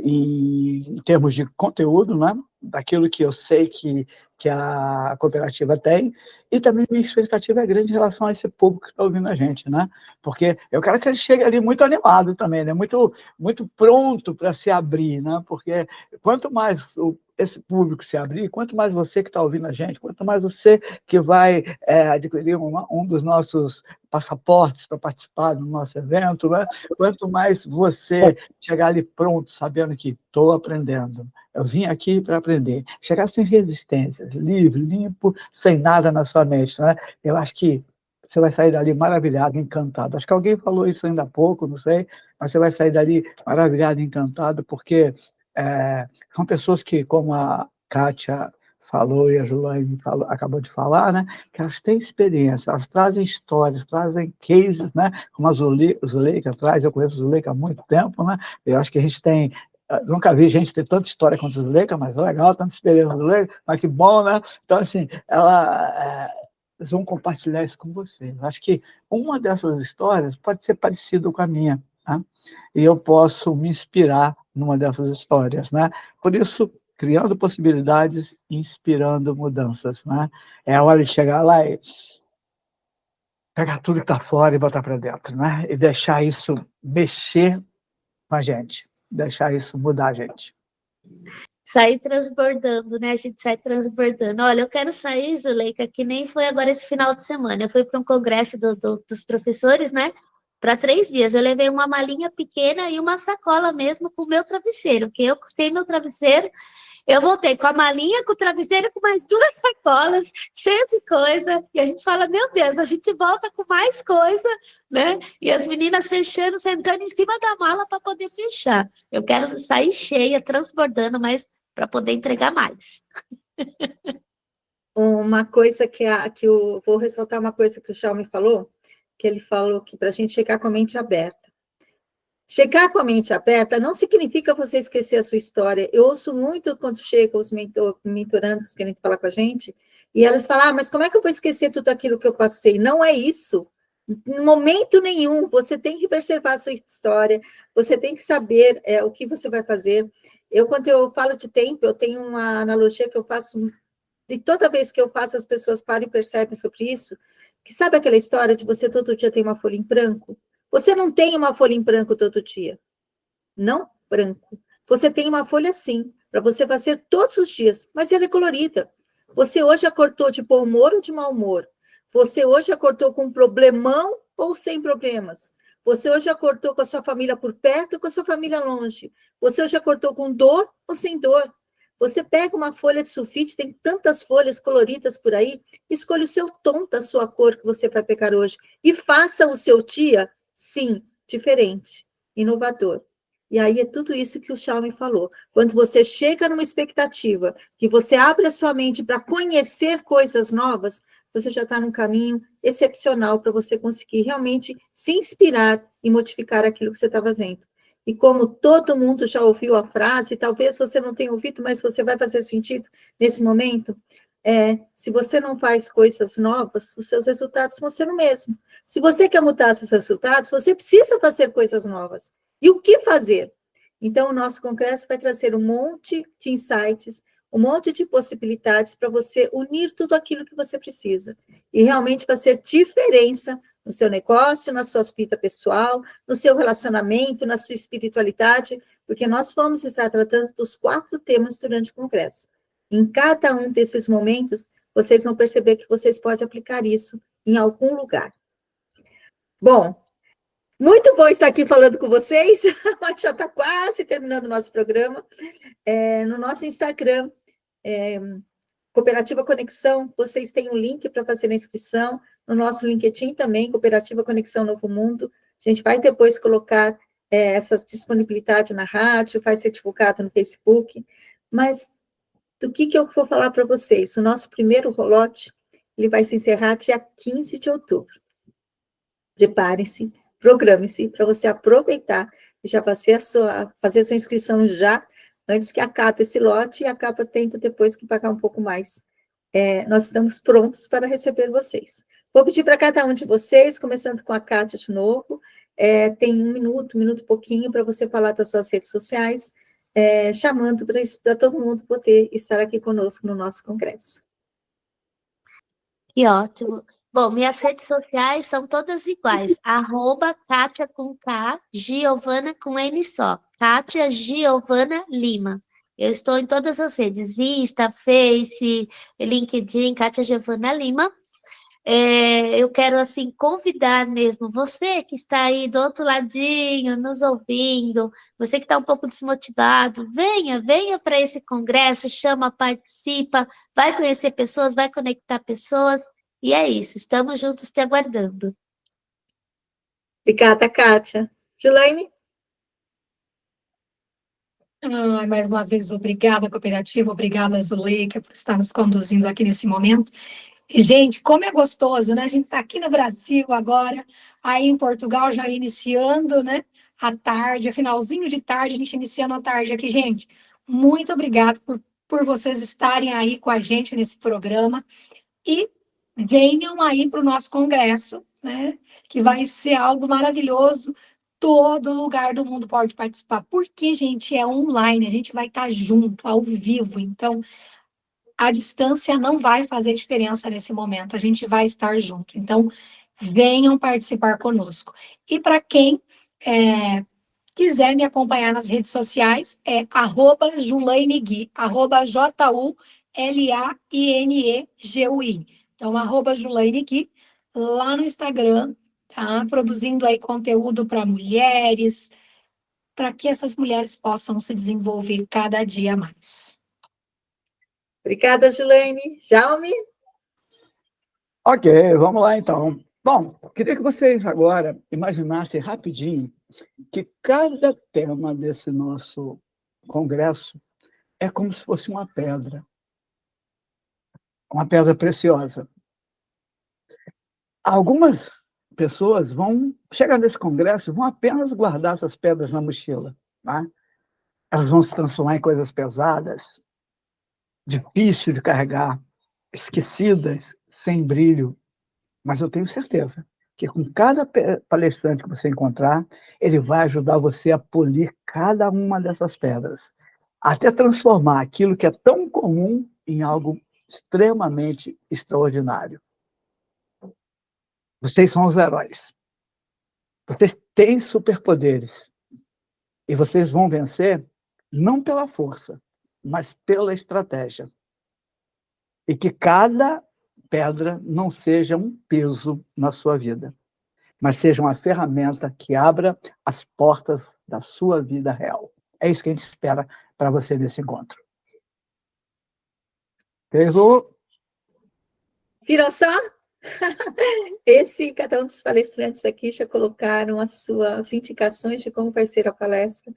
em termos de conteúdo, né? Daquilo que eu sei que a cooperativa tem, e também minha expectativa é grande em relação a esse público que está ouvindo a gente, né? Porque eu quero que ele chegue ali muito animado também, né? Muito pronto para se abrir, né? Porque quanto mais esse público se abrir, quanto mais você que está ouvindo a gente, quanto mais você que vai adquirir um dos nossos passaportes para participar do nosso evento, né? Quanto mais você chegar ali pronto, sabendo que estou aprendendo, eu vim aqui para aprender, chegar sem resistências, livre, limpo, sem nada na sua mente, né? Eu acho que você vai sair dali maravilhado, encantado. Acho que alguém falou isso ainda há pouco, não sei, mas você vai sair dali maravilhado, encantado, porque são pessoas que, como a Kátia falou e a Julaine acabou de falar, né, que elas têm experiência, elas trazem histórias, trazem cases, né, como a Zuleika traz, eu conheço a Zuleika há muito tempo, né, eu acho que a gente tem, nunca vi gente ter tanta história quanto a Zuleika, mas legal, tanta experiência com a Zuleika, mas que bom, né, então assim, eles vão compartilhar isso com você. Eu acho que uma dessas histórias pode ser parecida com a minha, tá? E eu posso me inspirar numa dessas histórias, né? Por isso, criando possibilidades, inspirando mudanças, né? É a hora de chegar lá e pegar tudo que está fora e botar para dentro, né? E deixar isso mexer com a gente, deixar isso mudar a gente. Sair transbordando, né? A gente sai transbordando. Olha, eu quero sair, Zuleika, que nem foi agora esse final de semana. Eu fui para um congresso dos professores, né? Para 3 dias. Eu levei uma malinha pequena e uma sacola mesmo com o meu travesseiro, que eu tenho meu travesseiro. Eu voltei com a malinha, com o travesseiro, com mais 2 sacolas, cheia de coisa. E a gente fala, meu Deus, a gente volta com mais coisa, né? E as meninas fechando, sentando em cima da mala para poder fechar. Eu quero sair cheia, transbordando, mas para poder entregar mais. Uma coisa que eu vou ressaltar, uma coisa que o Xiao me falou, que ele falou que para a gente chegar com a mente aberta. Chegar com a mente aberta não significa você esquecer a sua história. Eu ouço muito quando chegam os mentorandos querendo falar com a gente, e elas falam, mas como é que eu vou esquecer tudo aquilo que eu passei? Não é isso. Em momento nenhum, você tem que preservar a sua história, você tem que saber o que você vai fazer. Quando eu falo de tempo, eu tenho uma analogia que eu faço, e toda vez que eu faço, as pessoas param e percebem sobre isso, que sabe aquela história de você todo dia tem uma folha em branco? Você não tem uma folha em branco todo dia. Não branco. Você tem uma folha sim, para você fazer todos os dias, mas ela é colorida. Você hoje acordou de bom humor ou de mau humor? Você hoje acordou com um problemão ou sem problemas? Você hoje acordou com a sua família por perto ou com a sua família longe? Você hoje acordou com dor ou sem dor? Você pega uma folha de sulfite, tem tantas folhas coloridas por aí, escolha o seu tom da sua cor que você vai pegar hoje e faça o seu dia, sim, diferente, inovador. E aí é tudo isso que o Xiao me falou. Quando você chega numa expectativa, que você abre a sua mente para conhecer coisas novas, você já está num caminho excepcional para você conseguir realmente se inspirar e modificar aquilo que você está fazendo. E como todo mundo já ouviu a frase, talvez você não tenha ouvido, mas você vai fazer sentido nesse momento, se você não faz coisas novas, os seus resultados vão ser o mesmo. Se você quer mudar seus resultados, você precisa fazer coisas novas. E o que fazer? Então, o nosso congresso vai trazer um monte de insights, um monte de possibilidades para você unir tudo aquilo que você precisa. E realmente fazer diferença no seu negócio, na sua vida pessoal, no seu relacionamento, na sua espiritualidade, porque nós vamos estar tratando dos 4 temas durante o congresso. Em cada um desses momentos, vocês vão perceber que vocês podem aplicar isso em algum lugar. Bom, muito bom estar aqui falando com vocês, mas já está quase terminando o nosso programa. No nosso Instagram, Cooperativa Conexão, vocês têm um link para fazer a inscrição, no nosso LinkedIn também, Cooperativa Conexão Novo Mundo. A gente vai depois colocar essa disponibilidade na rádio, faz certificado no Facebook, mas do que eu vou falar para vocês? O nosso primeiro rolote, ele vai se encerrar dia 15 de outubro. Preparem-se, programe-se para você aproveitar e já fazer a sua inscrição já, antes que acabe esse lote, e acaba tendo depois que pagar um pouco mais. Nós estamos prontos para receber vocês. Vou pedir para cada um de vocês, começando com a Kátia de novo, tem um minuto e pouquinho para você falar das suas redes sociais, chamando para todo mundo poder estar aqui conosco no nosso congresso. Que ótimo. Bom, minhas redes sociais são todas iguais. @Kátia com K, Giovana com N só. Kátia Giovana Lima. Eu estou em todas as redes, Insta, Face, LinkedIn, Kátia Giovana Lima. Eu quero, assim, convidar mesmo você que está aí do outro ladinho, nos ouvindo, você que está um pouco desmotivado, venha para esse congresso, chama, participa, vai conhecer pessoas, vai conectar pessoas, e é isso, estamos juntos te aguardando. Obrigada, Kátia. Gilaine? Mais uma vez, obrigada, cooperativa, obrigada, Zuleika, por estar nos conduzindo aqui nesse momento. E, gente, como é gostoso, né? A gente está aqui no Brasil agora, aí em Portugal já iniciando, né? A tarde, finalzinho de tarde, a gente iniciando a tarde aqui, gente. Muito obrigada por vocês estarem aí com a gente nesse programa. E venham aí para o nosso congresso, né? Que vai ser algo maravilhoso. Todo lugar do mundo pode participar. Porque, gente, é online, a gente vai estar junto, ao vivo. Então, a distância não vai fazer diferença nesse momento, a gente vai estar junto. Então, venham participar conosco. E para quem quiser me acompanhar nas redes sociais, é @JulaineGui, @JuLaineGui. Então, @JulaineGui, lá no Instagram, tá? Produzindo aí conteúdo para mulheres, para que essas mulheres possam se desenvolver cada dia mais. Obrigada, Gilaine. Jaume? Ok, vamos lá então. Bom, queria que vocês agora imaginassem rapidinho que cada tema desse nosso congresso é como se fosse uma pedra preciosa. Algumas pessoas vão chegar nesse congresso e vão apenas guardar essas pedras na mochila, tá? Elas vão se transformar em coisas pesadas, difíceis de carregar, esquecidas, sem brilho. Mas eu tenho certeza que com cada palestrante que você encontrar, ele vai ajudar você a polir cada uma dessas pedras, até transformar aquilo que é tão comum em algo extremamente extraordinário. Vocês são os heróis. Vocês têm superpoderes. E vocês vão vencer não pela força, mas pela estratégia. E que cada pedra não seja um peso na sua vida, mas seja uma ferramenta que abra as portas da sua vida real. É isso que a gente espera para você nesse encontro. Viram só? Cada um dos palestrantes aqui já colocaram as suas indicações de como vai ser a palestra.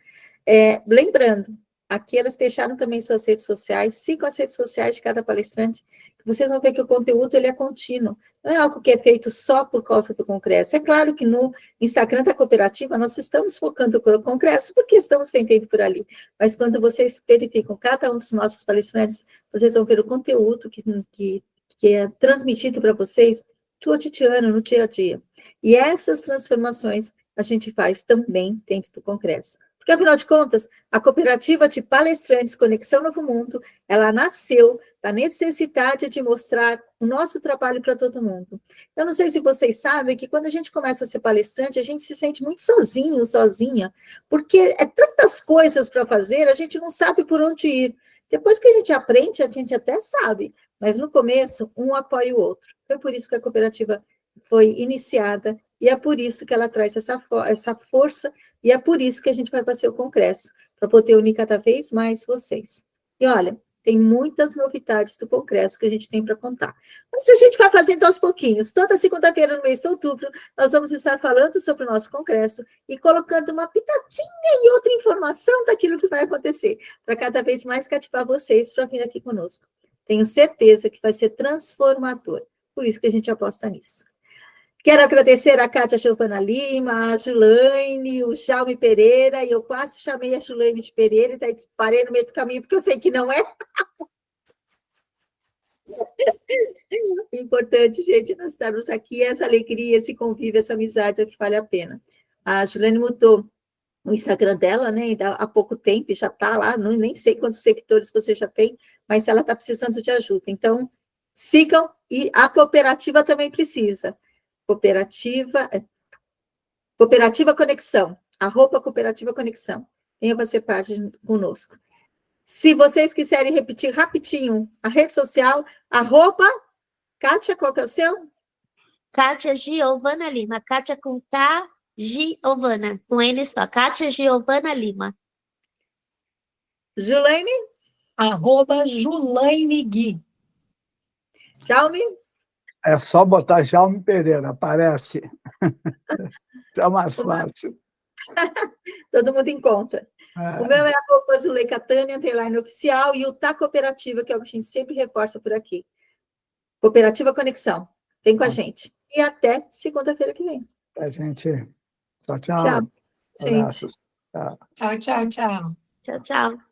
Lembrando, aqui elas deixaram também suas redes sociais, sigam as redes sociais de cada palestrante, que vocês vão ver que o conteúdo ele é contínuo, não é algo que é feito só por causa do congresso. É claro que no Instagram da cooperativa nós estamos focando no congresso, porque estamos vendendo por ali, mas quando vocês verificam cada um dos nossos palestrantes, vocês vão ver o conteúdo que é transmitido para vocês do cotidiano, no dia a dia. E essas transformações a gente faz também dentro do congresso. Porque, afinal de contas, a cooperativa de palestrantes Conexão Novo Mundo, ela nasceu da necessidade de mostrar o nosso trabalho para todo mundo. Eu não sei se vocês sabem que quando a gente começa a ser palestrante, a gente se sente muito sozinho, sozinha, porque é tantas coisas para fazer, a gente não sabe por onde ir. Depois que a gente aprende, a gente até sabe, mas no começo, um apoia o outro. Foi por isso que a cooperativa foi iniciada e é por isso que ela traz essa força, e é por isso que a gente vai fazer o congresso, para poder unir cada vez mais vocês. E olha, tem muitas novidades do congresso que a gente tem para contar. Mas a gente vai fazendo aos pouquinhos. Toda segunda-feira no mês de outubro, nós vamos estar falando sobre o nosso congresso e colocando uma pitadinha e outra informação daquilo que vai acontecer, para cada vez mais cativar vocês para vir aqui conosco. Tenho certeza que vai ser transformador. Por isso que a gente aposta nisso. Quero agradecer a Kátia Giovana Lima, a Julaine, o Jaume Pereira, e eu quase chamei a Julaine de Pereira, e daí parei no meio do caminho, porque eu sei que não é. O importante, gente, nós estarmos aqui, essa alegria, esse convívio, essa amizade é o que vale a pena. A Julaine mudou o Instagram dela, né, há pouco tempo, já está lá, nem sei quantos seguidores você já tem, mas ela está precisando de ajuda. Então, sigam, e a cooperativa também precisa. Cooperativa Conexão, @Cooperativa Conexão. Venha você parte conosco. Se vocês quiserem repetir rapidinho a rede social, Kátia, qual que é o seu? Kátia Giovana Lima. Kátia com K, Giovana, com N só. Kátia Giovana Lima. Julaine? @Julaine Gui. Jaume? É só botar Jaume Pereira, aparece. É mais fácil. Todo mundo encontra. O meu é @Zuleika Tânia, _oficial, e o Tá Cooperativa, que é o que a gente sempre reforça por aqui. Cooperativa Conexão. Vem com a gente. E até segunda-feira que vem. Gente. Tchau, tchau. Tchau, gente. Abraços. Tchau. Tchau, tchau, tchau. Tchau, tchau.